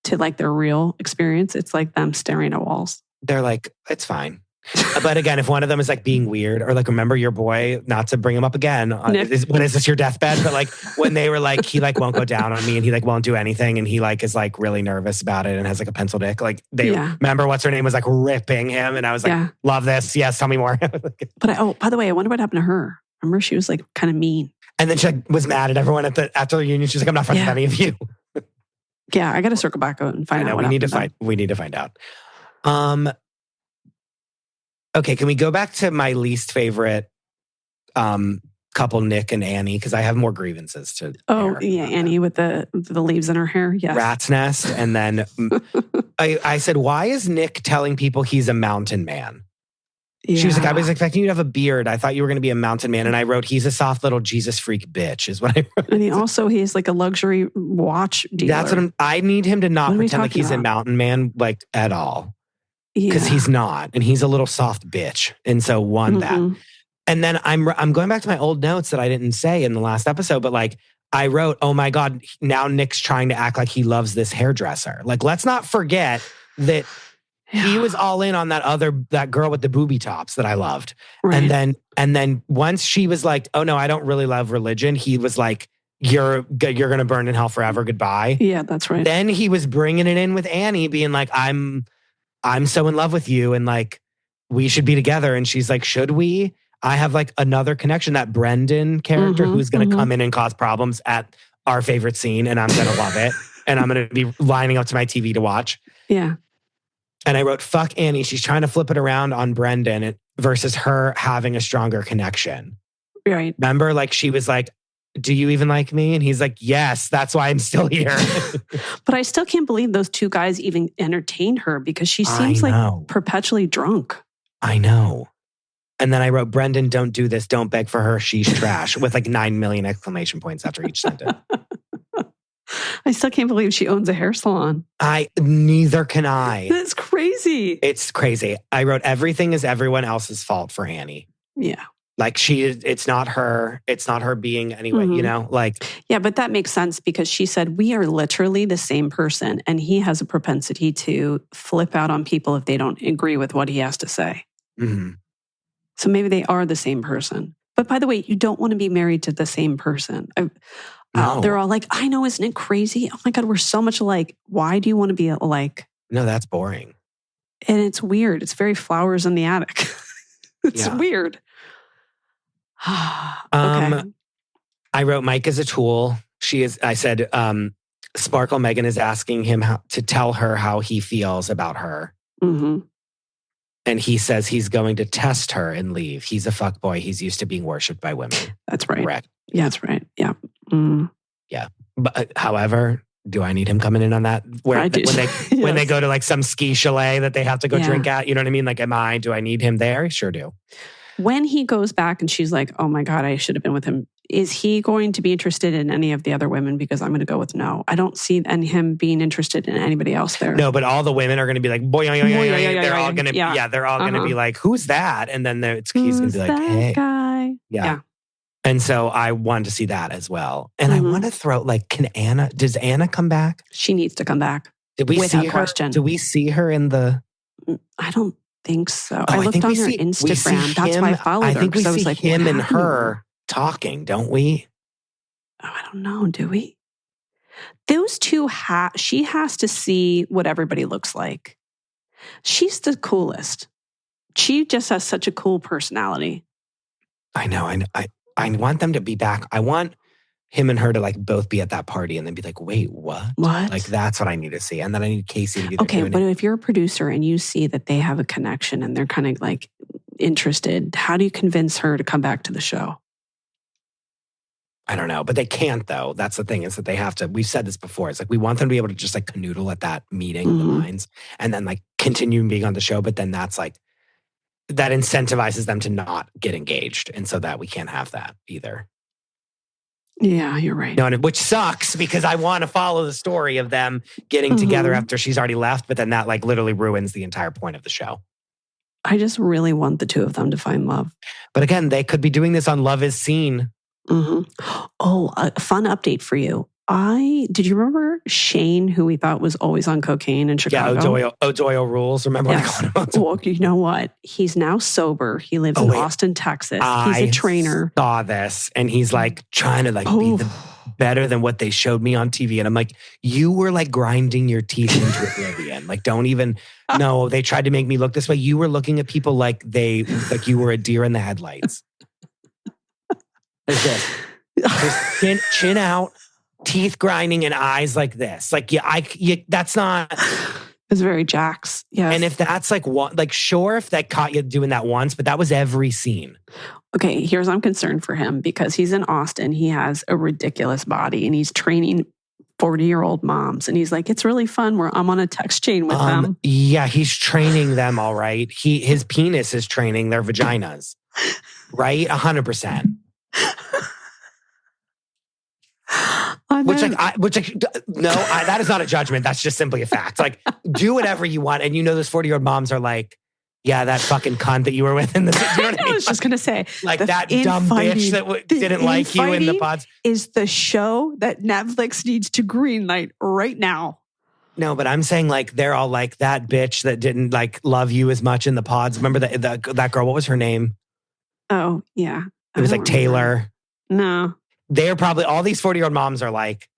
to like their real experience, it's like them staring at walls. They're like, it's fine. But again, if one of them is like being weird or like, remember your boy, not to bring him up again, is this your deathbed? But like when they were like, he like won't go down on me and he like won't do anything. And he like is like really nervous about it and has like a pencil dick. Like they remember what's her name was like ripping him. And I was like, love this. Yes. Tell me more. But by the way, I wonder what happened to her. Remember she was like kind of mean. And then she like, was mad at everyone after the reunion. She's like, I'm not friends with any of you. Yeah. I got to circle back out and find out. We need to find out. Okay, can we go back to my least favorite couple, Nick and Annie? Because I have more grievances to. Oh yeah, Annie with the leaves in her hair. Yes, rat's nest. And then I said, why is Nick telling people he's a mountain man? Yeah. She was like, I was expecting you to have a beard. I thought you were going to be a mountain man. And I wrote, he's a soft little Jesus freak bitch, is what I wrote. And he's like a luxury watch dealer. That's what I need him to not pretend like he's a mountain man, like at all. Because he's not, and he's a little soft bitch. And so that. And then I'm going back to my old notes that I didn't say in the last episode, but like I wrote, oh my God, now Nick's trying to act like he loves this hairdresser. Like, let's not forget that he was all in on that girl with the booby tops that I loved. Right. And then once she was like, oh no, I don't really love religion. He was like, you're going to burn in hell forever. Goodbye. Yeah, that's right. Then he was bringing it in with Annie being like, I'm so in love with you and like we should be together. And she's like, should we? I have like another connection, that Brendan character who's going to come in and cause problems at our favorite scene. And I'm going to love it. And I'm going to be lining up to my TV to watch. Yeah. And I wrote, fuck Annie. She's trying to flip it around on Brendan versus her having a stronger connection. Right. Remember, like she was like, do you even like me? And he's like, yes, that's why I'm still here. But I still can't believe those two guys even entertained her because she seems like perpetually drunk. I know. And then I wrote, Brendan, don't do this. Don't beg for her. She's trash with like 9 million exclamation points after each sentence. I still can't believe she owns a hair salon. Neither can I. That's crazy. It's crazy. I wrote, everything is everyone else's fault for Annie. Yeah. Like it's not her being anyway, you know, like. Yeah, but that makes sense because she said, we are literally the same person. And he has a propensity to flip out on people if they don't agree with what he has to say. Mm-hmm. So maybe they are the same person. But by the way, you don't want to be married to the same person. No. They're all like, I know, isn't it crazy? Oh my God, we're so much alike. Why do you want to be alike? No, that's boring. And it's weird. It's very Flowers in the Attic. It's weird. Okay. I wrote Mike as a tool. I said, Sparkle Megan is asking him to tell her how he feels about her. Mm-hmm. And he says he's going to test her and leave. He's a fuckboy. He's used to being worshipped by women. That's right. Correct. Yeah, that's right. Yeah. Mm. Yeah. But however, do I need him coming in on that? I do. When they go to like some ski chalet that they have to go drink at, you know what I mean? Like, do I need him there? Sure do. When he goes back and she's like, oh my God, I should have been with him. Is he going to be interested in any of the other women? Because I'm going to go with no. I don't see him being interested in anybody else there. No, but all the women are going to be like, boy, they're all going to, they're all going to be like, who's that? And then he's going to be like, hey, guy? Yeah. And so I wanted to see that as well. And I want to throw does Anna come back? She needs to come back. Did we see her? Question. Do we see her in the? I don't think so. I looked on her Instagram. That's why I followed her. I think we see like, him and her talking, don't we? Oh, I don't know. Do we? Those two, she has to see what everybody looks like. She's the coolest. She just has such a cool personality. I know. I want them to be back. I want him and her to like both be at that party and then be like, wait, what? What? Like, that's what I need to see. And then I need Casey to be there. Okay, but if you're a producer and you see that they have a connection and they're kind of like interested, how do you convince her to come back to the show? I don't know, but they can't though. That's the thing, is that they have to, we've said this before. It's like, we want them to be able to just like canoodle at that meeting of the minds and then like continue being on the show. But then that's like, that incentivizes them to not get engaged. And so that we can't have that either. Yeah, you're right. No, which sucks because I want to follow the story of them getting together after she's already left. But then that like literally ruins the entire point of the show. I just really want the two of them to find love. But again, they could be doing this on Love Is Seen. Mm-hmm. Oh, a fun update for you. Did you remember Shane, who we thought was always on cocaine in Chicago? Yeah, O'Doyle rules. Remember? Yes. Well, you know what? He's now sober. He lives in Austin, Texas. He's a trainer. I saw this, and he's like trying to like be better than what they showed me on TV. And I'm like, you were like grinding your teeth into oblivion. Like, don't even. No, they tried to make me look this way. You were looking at people like you were a deer in the headlights. Like this. Just chin out. Teeth grinding and eyes like this. Like, that's not. It's very Jax. Yeah. And if that's like one, like, sure, if that caught you doing that once, but that was every scene. Okay, here's I'm concerned for him because he's in Austin. He has a ridiculous body and he's training 40-year-old moms. And he's like, it's really fun where I'm on a text chain with them. Yeah, he's training them all right. His penis is training their vaginas. Right? 100%. That is not a judgment. That's just simply a fact. Like, do whatever you want. And those 40-year-old moms are like, yeah, that fucking cunt that you were with in the. You know what I mean? I was just going to say. Like that dumb bitch that didn't like you in the pods. Is the show that Netflix needs to greenlight right now. No, but I'm saying like, they're all like that bitch that didn't like love you as much in the pods. Remember that girl? What was her name? Oh, yeah. It was like Taylor. No. They're probably, all these 40-year-old moms are like,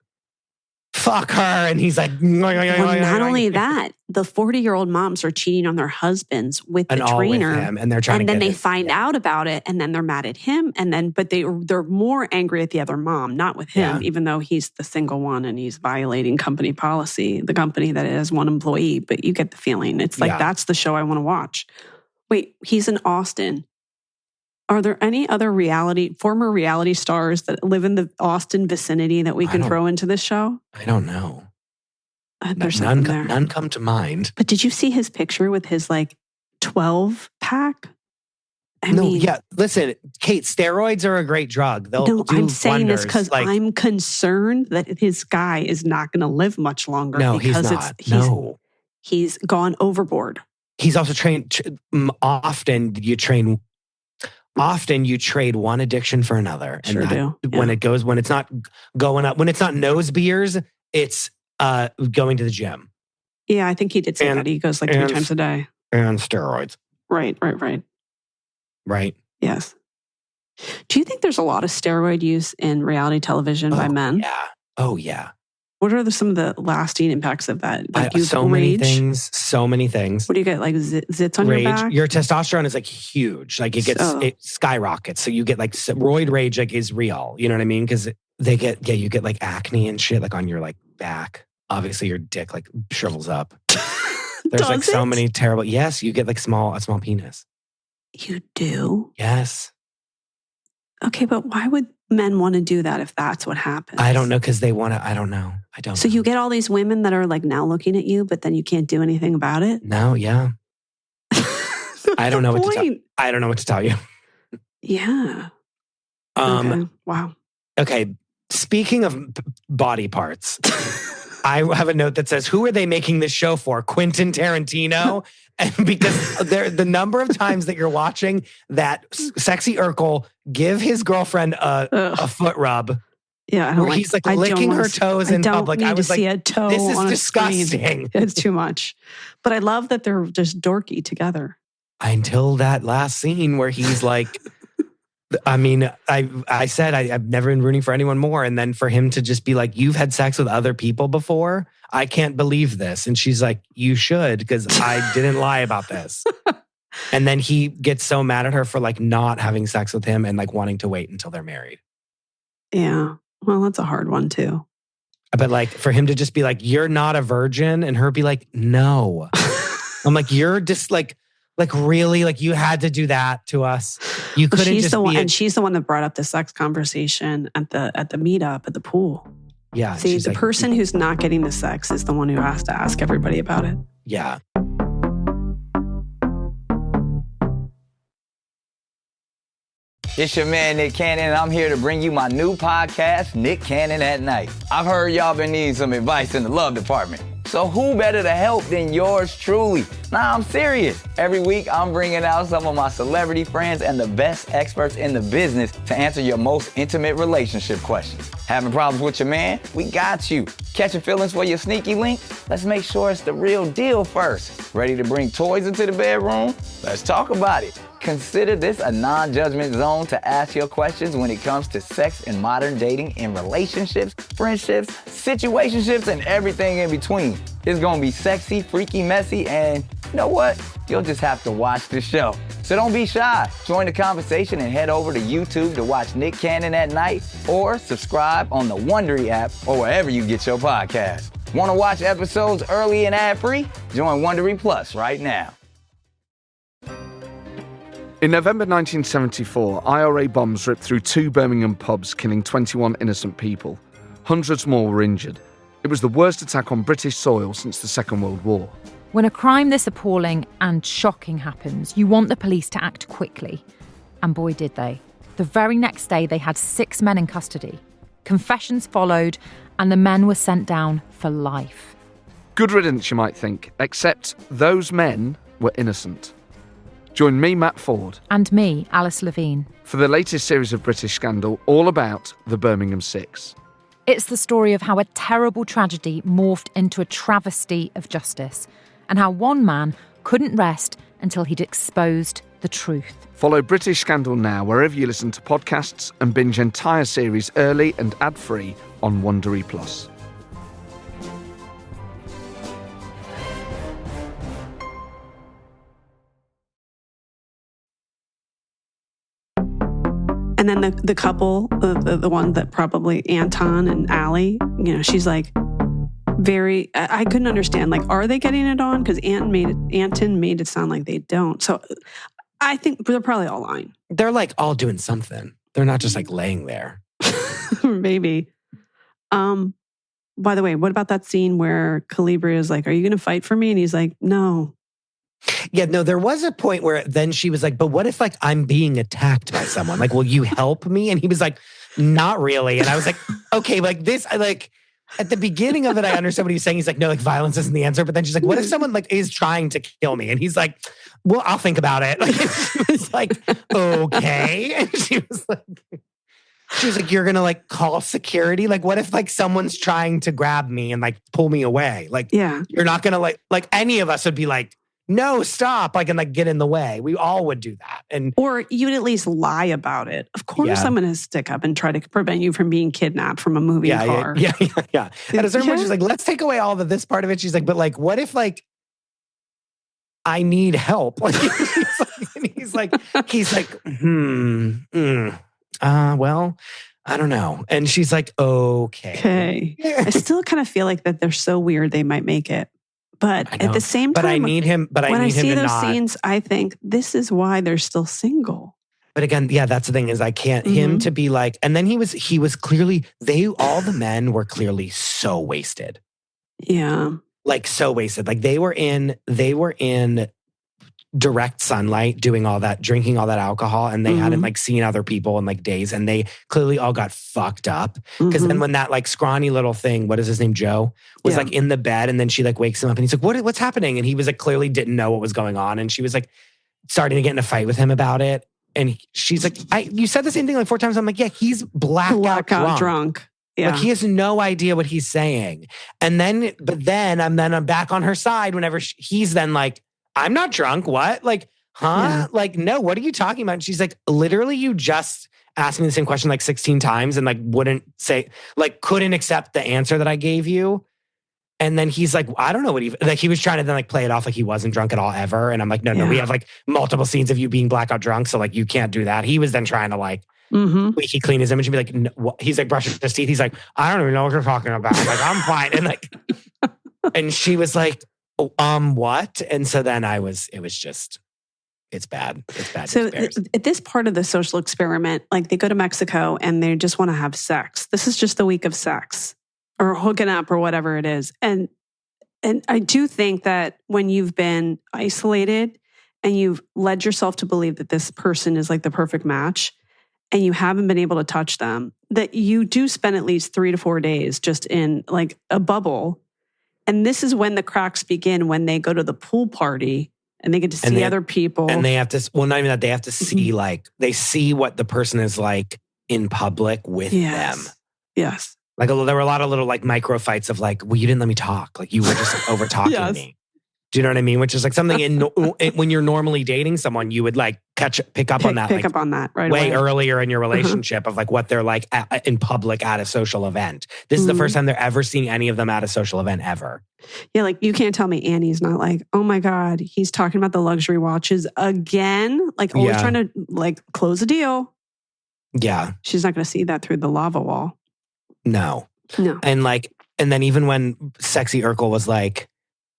fuck her. And he's like, well, not only that, the 40-year-old moms are cheating on their husbands with the trainer. With him, and they're trying and to then they find out about it, and then they're mad at him. And then, but they're more angry at the other mom, not with him, even though he's the single one and he's violating company policy, the company that has one employee. But you get the feeling. It's like, that's the show I want to watch. Wait, he's in Austin. Are there any other former reality stars that live in the Austin vicinity that we can throw into this show? I don't know. There's none there. None come to mind. But did you see his picture with his like 12-pack? Listen, Kate, steroids are a great drug. I'm saying this because I'm concerned that his guy is not going to live much longer. No, because he's not. He's gone overboard. He's also trained. Often you trade one addiction for another. And sure do. Yeah. When it's not going up, when it's not nose beers, it's going to the gym. Yeah, I think he did say that. He goes like 3 times a day. And steroids. Right. Right. Yes. Do you think there's a lot of steroid use in reality television by men? Yeah. Oh, yeah. What are some of the lasting impacts of that? Like So many things. So many things. What do you get? Like zits on rage. your back? Your testosterone is like huge. Like it skyrockets. So you get like roid rage like is real. You know what I mean? Because you get like acne and shit like on your like back. Obviously your dick like shrivels up. There's like so many terrible. Yes, you get like a small penis. You do? Yes. Okay, but why would men want to do that if that's what happens? I don't know because they want to. I don't know. So you get all these women that are like now looking at you, but then you can't do anything about it? No, yeah. I don't know what to tell. I don't know what to tell you. Yeah. Okay. Wow. Okay. Speaking of body parts, I have a note that says, "Who are they making this show for? Quentin Tarantino?" And because the number of times that you're watching that sexy Urkel give his girlfriend a foot rub. Yeah, I don't where he's like licking her toes in public. I was like, this is disgusting. It's too much. But I love that they're just dorky together. Until that last scene where he's like, I mean, I said I've never been rooting for anyone more. And then for him to just be like, you've had sex with other people before? I can't believe this. And she's like, you should, because I didn't lie about this. And then he gets so mad at her for like not having sex with him and like wanting to wait until they're married. Yeah. Well, that's a hard one too. But like for him to just be like, you're not a virgin, and her be like, no. I'm like, you're just like really, like you had to do that to us. You couldn't just be and she's the one that brought up the sex conversation at the meetup at the pool. Yeah. See, the person who's not getting the sex is the one who has to ask everybody about it. Yeah. It's your man, Nick Cannon, and I'm here to bring you my new podcast, Nick Cannon at Night. I've heard y'all been needing some advice in the love department. So who better to help than yours truly? Nah, I'm serious. Every week, I'm bringing out some of my celebrity friends and the best experts in the business to answer your most intimate relationship questions. Having problems with your man? We got you. Catching feelings for your sneaky link? Let's make sure it's the real deal first. Ready to bring toys into the bedroom? Let's talk about it. Consider this a non-judgment zone to ask your questions when it comes to sex and modern dating in relationships, friendships, situationships, and everything in between. It's gonna be sexy, freaky, messy, and you know what? You'll just have to watch the show. So don't be shy. Join the conversation and head over to YouTube to watch Nick Cannon at Night, or subscribe on the Wondery app or wherever you get your podcasts. Want to watch episodes early and ad-free? Join Wondery Plus right now. In November 1974, IRA bombs ripped through 2 Birmingham pubs, killing 21 innocent people. Hundreds more were injured. It was the worst attack on British soil since the Second World War. When a crime this appalling and shocking happens, you want the police to act quickly. And boy, did they. The very next day, they had 6 men in custody. Confessions followed, and the men were sent down for life. Good riddance, you might think, except those men were innocent. Join me, Matt Ford. And me, Alice Levine. For the latest series of British Scandal, all about the Birmingham Six. It's the story of how a terrible tragedy morphed into a travesty of justice, and how one man couldn't rest until he'd exposed the truth. Follow British Scandal now wherever you listen to podcasts, and binge entire series early and ad-free on Wondery Plus. And then the couple, the one that probably Anton and Allie, you know, she's like very, I couldn't understand, like, are they getting it on? Because Anton made it sound like they don't. So I think they're probably all lying. They're like all doing something. They're not just like laying there. Maybe. By the way, what about that scene where Calibria is like, are you going to fight for me? And he's like, no. Yeah, no, there was a point where then she was like, but what if like I'm being attacked by someone? Like, will you help me? And he was like, not really. And I was like, okay, like this, I like at the beginning of it, I understand what he was saying. He's like, no, like violence isn't the answer. But then she's like, what if someone like is trying to kill me? And he's like, well, I'll think about it. Like, she was like, okay. And she was like, you're going to like call security? Like, what if like someone's trying to grab me and like pull me away? Like, yeah, you're not going to like any of us would be like, no, stop. Like, and like get in the way. We all would do that. Or you'd at least lie about it. Of course, I'm going to stick up and try to prevent you from being kidnapped from a moving car. Yeah. At a certain point, she's like, let's take away all of this part of it. She's like, but like, what if like, I need help? Like, he's like, well, I don't know. And she's like, okay. I still kind of feel like that they're so weird they might make it. But at the same time, I need him. But when I see those not. scenes, I think this is why they're still single. But again, yeah, that's the thing is I can't him to be like, and then he was clearly all the men were clearly so wasted. Yeah. Like so wasted. Like they were in direct sunlight doing all that, drinking all that alcohol, and they hadn't like seen other people in like days, and they clearly all got fucked up. Because then when that like scrawny little thing, what is his name, Joe, was like in the bed, and then she like wakes him up and he's like, what's happening? And he was like clearly didn't know what was going on, and she was like starting to get in a fight with him about it. And she's like, you said the same thing like 4 times. I'm like, yeah, he's blackout drunk. Yeah. Like he has no idea what he's saying. And then, I'm back on her side whenever he's then like, I'm not drunk. What? Like, huh? Yeah. Like, no, what are you talking about? And she's like, literally, you just asked me the same question like 16 times and like wouldn't say, like, couldn't accept the answer that I gave you. And then he's like, I don't know what he was trying to then like play it off like he wasn't drunk at all ever. And I'm like, no, we have like multiple scenes of you being blackout drunk. So like, you can't do that. He was then trying to like, he clean his image and be like, no, he's like brushing his teeth. He's like, I don't even know what you're talking about. I'm like, I'm fine. And like, and she was like, what? And so then it's bad. It's bad. So at this part of the social experiment, like they go to Mexico and they just want to have sex. This is just the week of sex or hooking up or whatever it is. And I do think that when you've been isolated and you've led yourself to believe that this person is like the perfect match and you haven't been able to touch them, that you do spend at least 3 to 4 days just in like a bubble. And this is when the cracks begin, when they go to the pool party and they get to see other people. And they have to, well, not even that, they have to see like, they see what the person is like in public with them. Yes. Like there were a lot of little like micro fights of like, well, you didn't let me talk. Like you were just like, over talking me. Do you know what I mean? Which is like something when you're normally dating someone, you would like pick up on that. Pick up on that right way away. Earlier in your relationship of like what they're like in public at a social event. This is the first time they're ever seeing any of them at a social event ever. Yeah, like you can't tell me Annie's not like, oh my God, he's talking about the luxury watches again. Like always trying to like close a deal. Yeah. She's not going to see that through the lava wall. No. And then even when Sexy Urkel was like,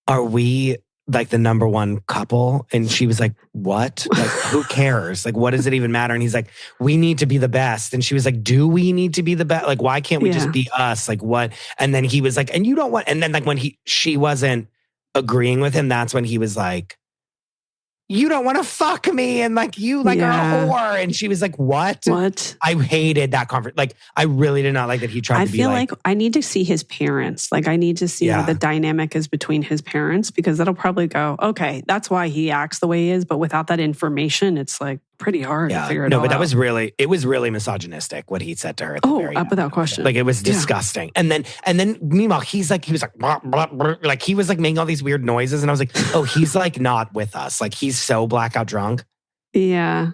are we like the number one couple? And she was like, what? Like, who cares? Like, what does it even matter? And he's like, we need to be the best. And she was like, do we need to be the best? Like, why can't we just be us? Like, what? And then he was like, and you don't want, and then like when she wasn't agreeing with him, that's when he was like, you don't want to fuck me. And like, you like are a whore. And she was like, what? I hated that conversation. Like, I really did not like that he tried to be like. I feel like I need to see his parents. Like, I need to see what the dynamic is between his parents, because that'll probably go, okay, that's why he acts the way he is. But without that information, it's like pretty hard to figure it out. No, but it was really misogynistic what he said to her at the very end. Without question. Like, it was disgusting. And then meanwhile, he was like, blah, blah, blah. Like he was like making all these weird noises. And I was like, oh, he's like not with us. Like he's so blackout drunk. Yeah.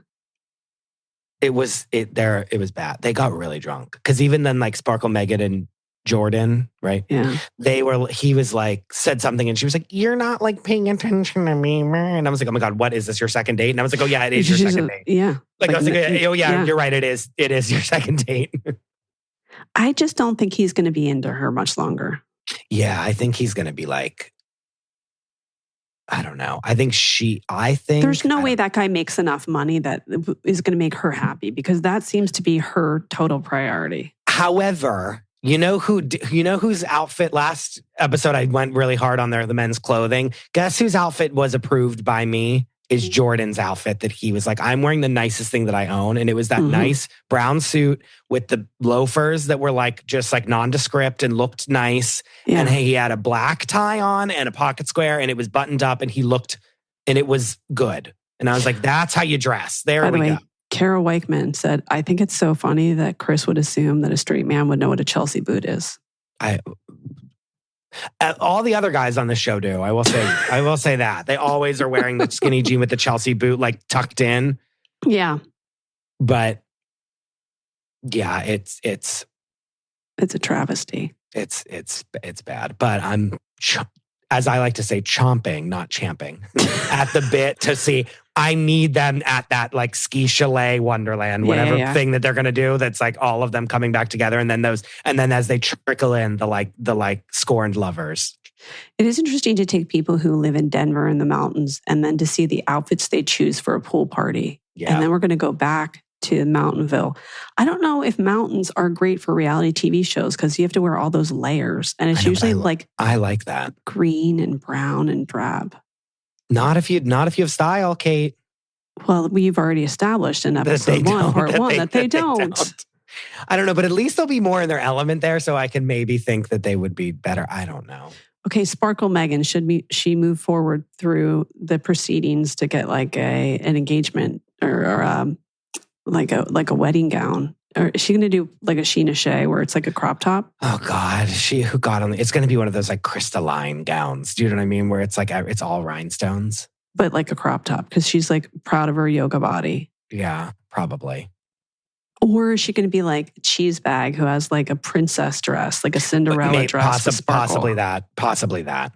It was bad. They got really drunk. Cause even then like Sparkle, Megan and Jordan, right? Yeah. He was like, said something and she was like, you're not like paying attention to me. And I was like, oh my God, what is this, your second date? And I was like, oh yeah, it is your second date. Yeah. Like I was like, oh yeah, you're right. It is your second date. I just don't think he's going to be into her much longer. Yeah. I think he's going to be like, I don't know. I think there's no way that guy makes enough money that is going to make her happy, because that seems to be her total priority. However, you know whose outfit last episode I went really hard on the men's clothing. Guess whose outfit was approved by me? Is Jordan's outfit that he was like, I'm wearing the nicest thing that I own. And it was that nice brown suit with the loafers that were like just like nondescript and looked nice. Yeah. And he had a black tie on and a pocket square and it was buttoned up and it was good. And I was like, that's how you dress. There we go. Kara Weichman said, I think it's so funny that Chris would assume that a straight man would know what a Chelsea boot is. All the other guys on the show do. I will say that. They always are wearing the skinny jean with the Chelsea boot, like tucked in. Yeah. But yeah, it's a travesty. It's bad. But I'm, as I like to say, chomping, not champing, at the bit to see. I need them at that like ski chalet wonderland, whatever thing that they're gonna do. That's like all of them coming back together, and then as they trickle in the scorned lovers. It is interesting to take people who live in Denver in the mountains, and then to see the outfits they choose for a pool party. Yeah. And then we're gonna go back to Mountainville. I don't know if mountains are great for reality TV shows because you have to wear all those layers, and it's usually I like that green and brown and drab. Not if you have style, Kate. Well, we've already established in episode 1, part 1, that they don't. I don't know, but at least they'll be more in their element there, so I can maybe think that they would be better. I don't know. Okay, Sparkle Megan, she move forward through the proceedings to get like an engagement or like a wedding gown? Or is she going to do like a Sheena Shea where it's like a crop top? Oh God, it's going to be one of those like crystalline gowns. Do you know what I mean? Where it's like, it's all rhinestones. But like a crop top because she's like proud of her yoga body. Yeah, probably. Or is she going to be like Cheese Bag who has like a princess dress, like a Cinderella dress? Possibly that.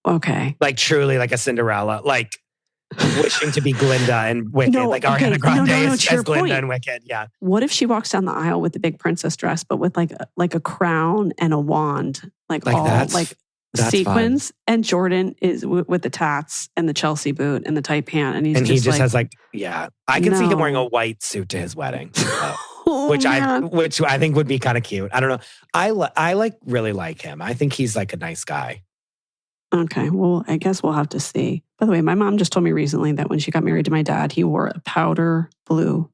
Okay. Like truly like a Cinderella, like wishing to be Glinda and Wicked, Ariana Grande as Glinda and Wicked. Yeah. What if she walks down the aisle with the big princess dress, but with like a crown and a wand, like all sequins, fun. And Jordan is with the tats and the Chelsea boot and the tight pant, and he just has I can see him wearing a white suit to his wedding, which I think would be kind of cute. I don't know. I really like him. I think he's like a nice guy. Okay, well, I guess we'll have to see. By the way, my mom just told me recently that when she got married to my dad, he wore a powder blue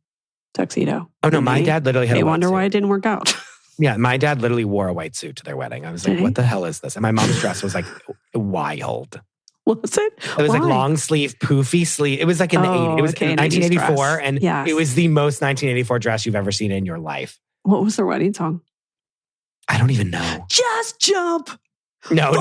tuxedo. Oh no, my dad literally had. They wonder why it didn't work out. Yeah, my dad literally wore a white suit to their wedding. I was like, what the hell is this? And my mom's dress was like wild. What was it? It was like long sleeve, poofy sleeve. It was like in the 80s. It was 1984, and it was the most 1984 dress you've ever seen in your life. What was their wedding song? I don't even know. Just jump. No,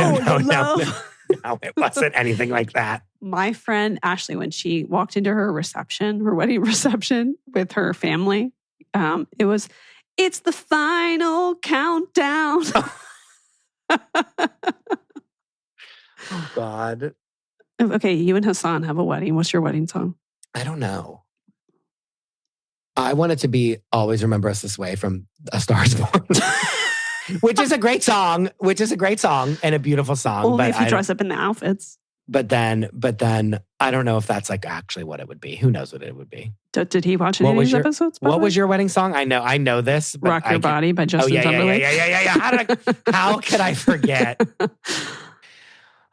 it wasn't anything like that. My friend Ashley, when she walked into her wedding reception with her family, it's the final countdown. Oh, God. Okay, you and Hassan have a wedding. What's your wedding song? I don't know. I want it to be Always Remember Us This Way from A Star Is Born. Which is a great song and a beautiful song. Well, but if you dress up in the outfits. But then I don't know if that's like actually what it would be. Who knows what it would be? Did he watch any of these episodes? What was your wedding song? I know this. Rock Your Body by Justin Timberlake. Yeah. How could I forget?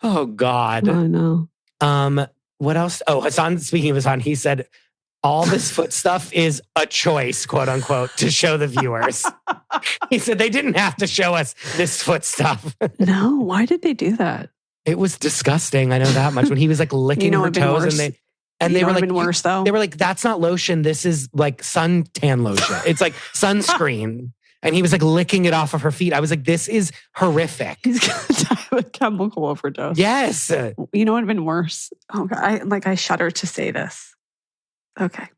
Oh God. I know. What else? Oh, Hassan, speaking of Hassan, he said all this foot stuff is a choice, quote unquote, to show the viewers. He said they didn't have to show us this foot stuff. No, why did they do that? It was disgusting. I know that much. When he was like licking her toes and they were like, worse though. They were like, that's not lotion. This is like suntan lotion. It's like sunscreen. And he was like licking it off of her feet. I was like, this is horrific. He's going to die of a chemical overdose. Yes. You know what would have been worse? Oh God, I shudder to say this. Okay.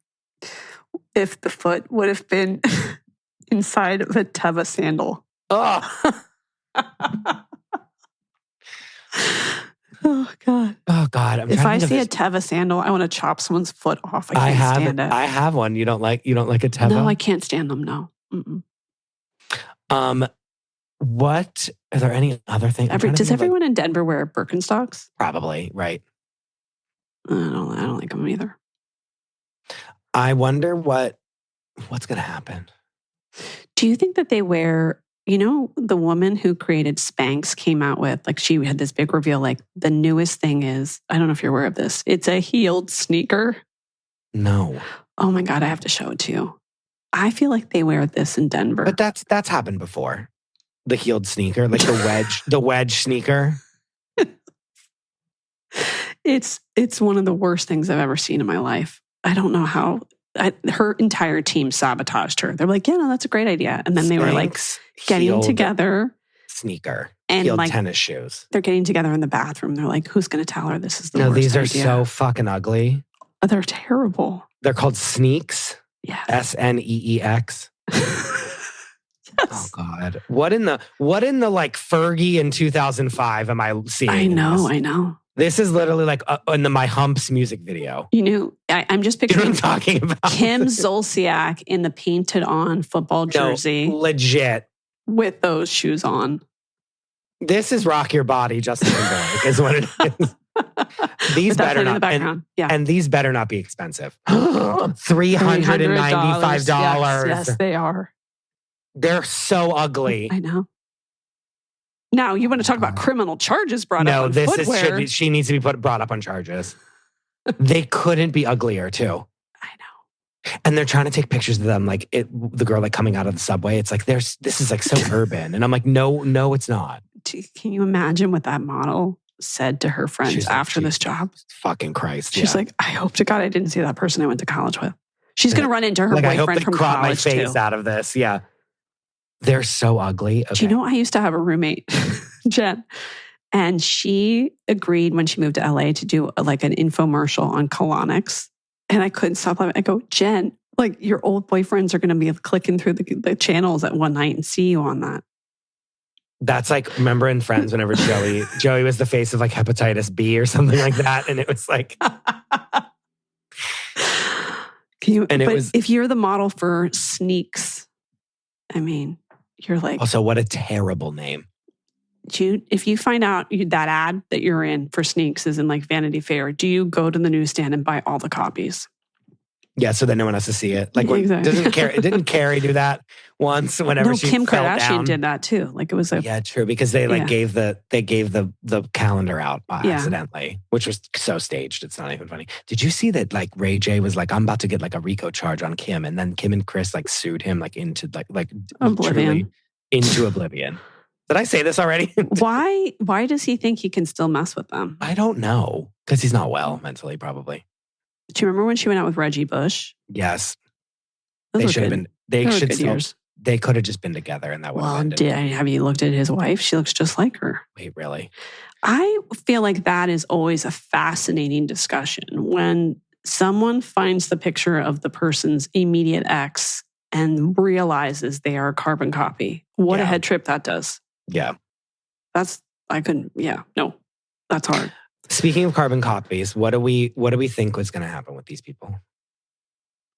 If the foot would have been inside of a Teva sandal. Oh. Oh God. Oh God. If I see a Teva sandal, I want to chop someone's foot off. I can't stand it. I have one. You don't like a Teva? No, I can't stand them. No. Mm-mm. What are there any other things? Does everyone in Denver wear Birkenstocks? Probably, right. I don't like them either. I wonder what's going to happen. Do you think that they wear, the woman who created Spanx came out with, like, she had this big reveal, like, the newest thing is, I don't know if you're aware of this, it's a heeled sneaker. No. Oh my God, I have to show it to you. I feel like they wear this in Denver. But that's happened before. The heeled sneaker, like the wedge sneaker. It's one of the worst things I've ever seen in my life. I don't know how. Her entire team sabotaged her. They're like, yeah, no, that's a great idea. And then they were like getting together. Sneaker. And Heel like tennis shoes. they're getting together in the bathroom. They're like, who's going to tell her this is the No, worst these are idea? so fucking ugly. Oh, they're terrible. They're called Sneaks. Yeah. SNEEX. Yes. Oh God. What in the like Fergie in 2005 am I seeing? I know. This is literally like in the My Humps music video. You know, I'm just You know picturing what I'm talking about? Kim Zolciak in the painted on football jersey Legit. with those shoes on. This is Rock Your Body, Justin Timberlake, is what it is. These better in the not. background. And these better not be expensive. $395. Yes, they are. They're so ugly. I know. Now, you want to talk about criminal charges brought up on footwear. She needs to be brought up on charges. They couldn't be uglier, too. I know. And they're trying to take pictures of them, like the girl like coming out of the subway. It's like this is like so urban, and I'm like, no, it's not. Can you imagine what that model said to her friends after this job? Fucking Christ! She's like, I hope to God I didn't see that person I went to college with. She's going to run into her like, boyfriend I hope they from crop college my face too. out of this. Yeah, they're so ugly. Okay. Do you know I used to have a roommate, Jen, and she agreed when she moved to LA to do like an infomercial on colonics, and I couldn't stop laughing. I go, Jen, like your old boyfriends are going to be clicking through the channels at one night and see you on that. That's like, remember in Friends whenever Joey was the face of like hepatitis B or something like that, and it was like, if you're the model for Sneaks, I mean, you're like. Also, what a terrible name. If you find out that ad that you're in for Sneaks is in like Vanity Fair, do you go to the newsstand and buy all the copies? Yeah, so that no one has to see it. Like, exactly. Didn't Carrie do that once? Whenever she Kim fell Kardashian down? did that too. Like it was yeah, true, because they gave the calendar out accidentally, which was so staged. It's not even funny. Did you see that? Like Ray J was like, "I'm about to get like a RICO charge on Kim," and then Kim and Chris like sued him like into like oblivion. Into oblivion. Did I say this already? Why does he think he can still mess with them? I don't know, because he's not well mentally, probably. Do you remember when she went out with Reggie Bush? Yes. Those they should have been. They should good still. Years. They could have just been together, and that would have ended. Have you looked at his wife? She looks just like her. Wait, really? I feel like that is always a fascinating discussion when someone finds the picture of the person's immediate ex and realizes they are a carbon copy. What a head trip that does. Yeah. That's hard. Speaking of carbon copies, what do we think was going to happen with these people?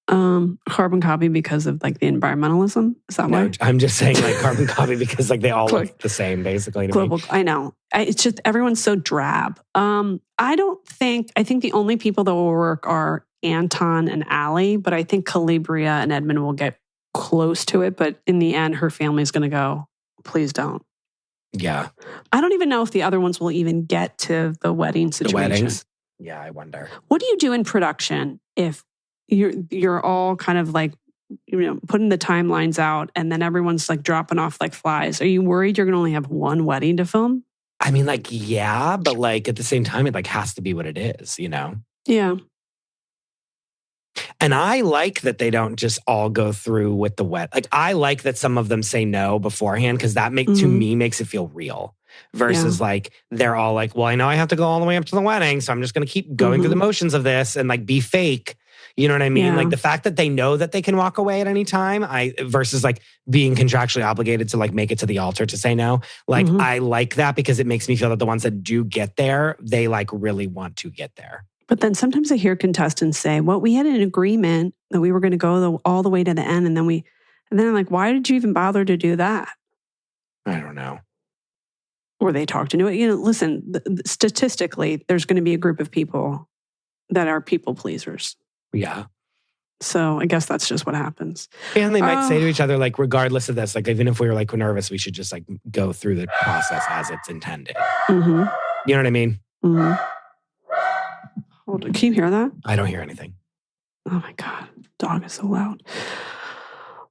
Carbon copy because of like the environmentalism. Is that why? I'm just saying like carbon copy because like they all look the same basically. Global. I know. It's just everyone's so drab. I think the only people that will work are Anton and Allie, but I think Calibria and Edmund will get close to it. But in the end, her family's going to go, please don't. Yeah. I don't even know if the other ones will even get to the wedding situation. The weddings? Yeah, I wonder. What do you do in production if you're all kind of like, putting the timelines out and then everyone's like dropping off like flies? Are you worried you're going to only have one wedding to film? I mean, like, yeah, but like at the same time, it like has to be what it is, you know? Yeah. And I like that they don't just all go through with the wet. Like, I like that some of them say no beforehand because that to me makes it feel real. Versus like, they're all like, well, I know I have to go all the way up to the wedding, so I'm just going to keep going through the motions of this and like be fake. You know what I mean? Yeah. Like the fact that they know that they can walk away at any time, versus like being contractually obligated to like make it to the altar to say no. Like, I like that because it makes me feel that the ones that do get there, they like really want to get there. But then sometimes I hear contestants say, well, we had an agreement that we were going to go all the way to the end. And then I'm like, why did you even bother to do that? I don't know. Or they talked into it. Listen, statistically, there's going to be a group of people that are people pleasers. Yeah. So I guess that's just what happens. And they might say to each other, like, regardless of this, like, even if we were like nervous, we should just like go through the process as it's intended. You know what I mean? Hold on. Can you hear that? I don't hear anything. Oh my God. Dog is so loud.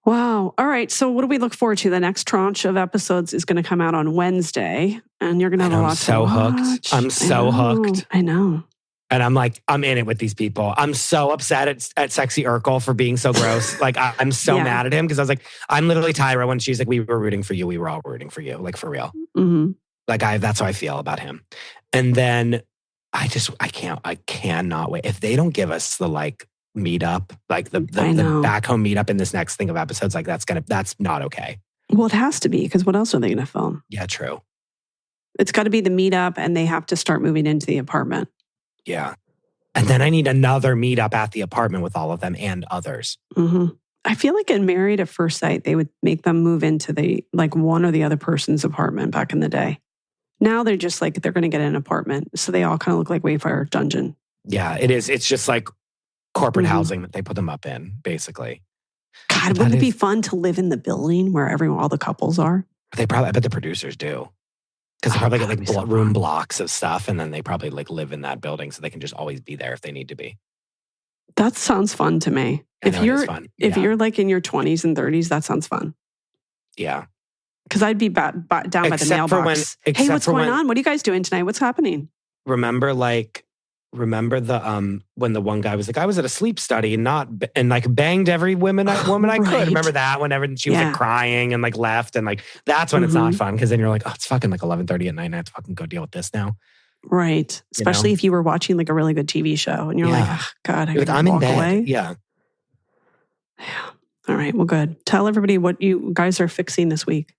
Wow. All right. So what do we look forward to? The next tranche of episodes is going to come out on Wednesday and you're going to have a lot to watch. Hooked. I'm so hooked. I know. And I'm like, I'm in it with these people. I'm so upset at Sexy Urkel for being so gross. Like, I'm so mad at him because I was like, I'm literally Tyra when she's like, we were rooting for you. We were all rooting for you. Like, for real. Like that's how I feel about him. And then I cannot wait. If they don't give us the like meetup, like the back home meetup in this next thing of episodes, like that's not okay. Well, it has to be, because what else are they going to film? Yeah, true. It's got to be the meetup, and they have to start moving into the apartment. Yeah. And then I need another meetup at the apartment with all of them and others. Mm-hmm. I feel like in Married at First Sight, they would make them move into the like one or the other person's apartment back in the day. Now they're just like, they're going to get an apartment. So they all kind of look like Wayfire Dungeon. Yeah, it is. It's just like corporate housing that they put them up in, basically. God, wouldn't it be fun to live in the building where all the couples are? I bet the producers do. Because they probably get like room blocks of stuff, and then they probably like live in that building so they can just always be there if they need to be. That sounds fun to me. If you're like in your 20s and 30s, that sounds fun. Yeah. Because I'd be down by the mailbox. Hey, what's going on? What are you guys doing tonight? What's happening? Remember the when the one guy was like, I was at a sleep study and like banged every woman I could. Remember that whenever she was like crying and like left, and like that's when it's not fun, because then you're like, oh, it's fucking like 11:30 at night and I have to fucking go deal with this now. Right. Especially if you were watching like a really good TV show and you're like, oh, God, I'm in bed. Away. Yeah. All right. Well, good. Tell everybody what you guys are fixing this week.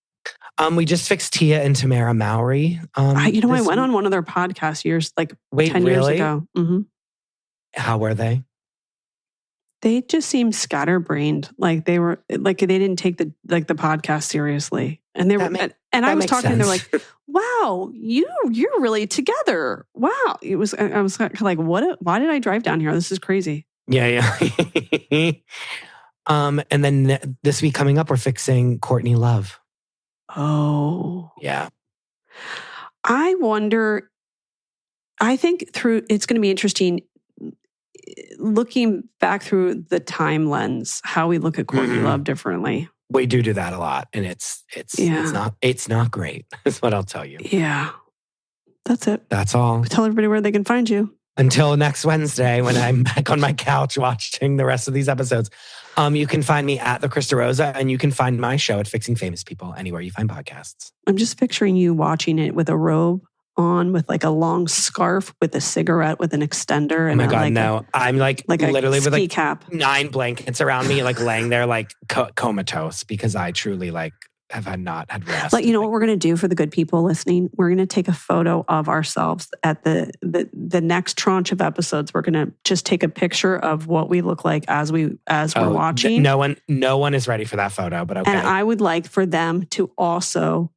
We just fixed Tia and Tamara Mowry. I went on one of their podcasts 10 years ago. Mm-hmm. How were they? They just seemed scatterbrained. Like they didn't take the podcast seriously. And they were, and I was talking, and they're like, wow, you're really together. Wow. I was like, why did I drive down here? This is crazy. Yeah. And then this week coming up, we're fixing Courtney Love. Oh. Yeah. I wonder, I think it's going to be interesting looking back through the time lens, how we look at Courtney Love differently. We do that a lot, and it's not great. That's what I'll tell you. Yeah. That's it. That's all. Tell everybody where they can find you. Until next Wednesday, when I'm back on my couch watching the rest of these episodes. You can find me at the Chris DeRosa, and you can find my show at Fixing Famous People anywhere you find podcasts. I'm just picturing you watching it with a robe on, with like a long scarf, with a cigarette, with an extender. And oh my God, no. I'm like literally with like cap. 9 blankets around me, like laying there like comatose, because I truly have not had rest. But you know what we're going to do for the good people listening? We're going to take a photo of ourselves at the next tranche of episodes. We're going to just take a picture of what we look like as we're watching. No one is ready for that photo, but okay. And I would like for them to also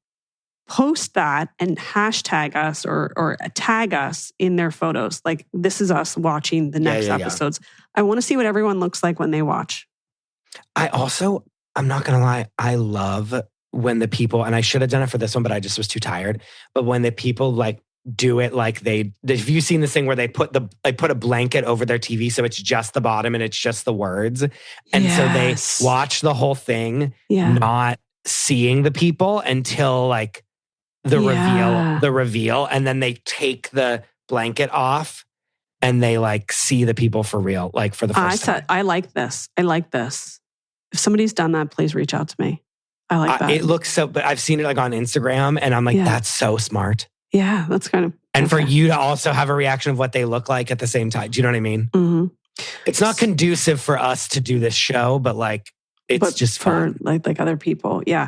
post that and hashtag us or tag us in their photos. Like, this is us watching the next episodes. I want to see what everyone looks like when they watch. I'm not going to lie, I love when the people, and I should have done it for this one, but I just was too tired. But when the people like do it, like have you seen this thing where they put a blanket over their TV so it's just the bottom and it's just the words, and so they watch the whole thing, not seeing the people until like the reveal, and then they take the blanket off and they like see the people for real, like for the first time. I like this. If somebody's done that, please reach out to me. I like that. It looks so, but I've seen it like on Instagram, and I'm like, that's so smart. Yeah, that's kind of. And for you to also have a reaction of what they look like at the same time. Do you know what I mean? Mm-hmm. It's not conducive for us to do this show, but like, it's just fun. For like other people. Yeah.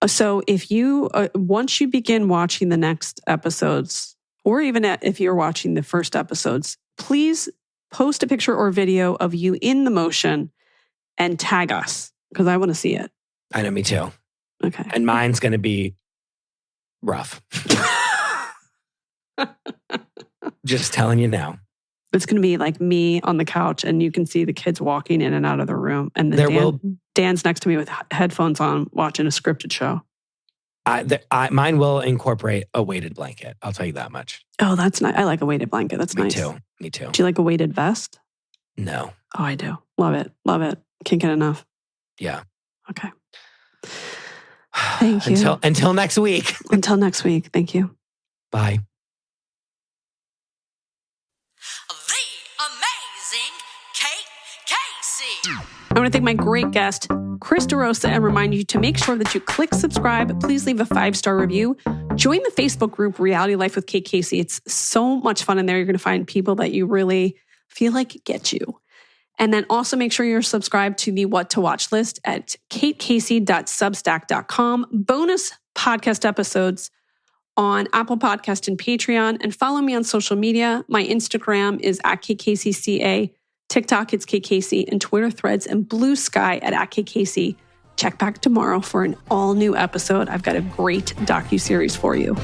So if you, once you begin watching the next episodes, or even if you're watching the first episodes, please post a picture or video of you in the motion and tag us, because I want to see it. I know, me too. Okay. And mine's going to be rough. Just telling you now. It's going to be like me on the couch, and you can see the kids walking in and out of the room. And then Dan's next to me with headphones on watching a scripted show. Mine will incorporate a weighted blanket. I'll tell you that much. Oh, that's nice. I like a weighted blanket. That's nice. Me too. Do you like a weighted vest? No. Oh, I do. Love it. Can't get enough. Yeah. Okay. Thank you. Until next week. Until next week. Thank you. Bye. The amazing Kate Casey. I want to thank my great guest, Chris DeRosa, and remind you to make sure that you click subscribe. Please leave a 5-star review. Join the Facebook group Reality Life with Kate Casey. It's so much fun in there. You're going to find people that you really feel like get you. And then also make sure you're subscribed to the What to Watch list at katecasey.substack.com. Bonus podcast episodes on Apple Podcast and Patreon. And follow me on social media. My Instagram is @KCaseyCA. TikTok, it's Kate Casey. And Twitter, Threads, and Blue Sky at @KCasey. Check back tomorrow for an all-new episode. I've got a great docuseries for you.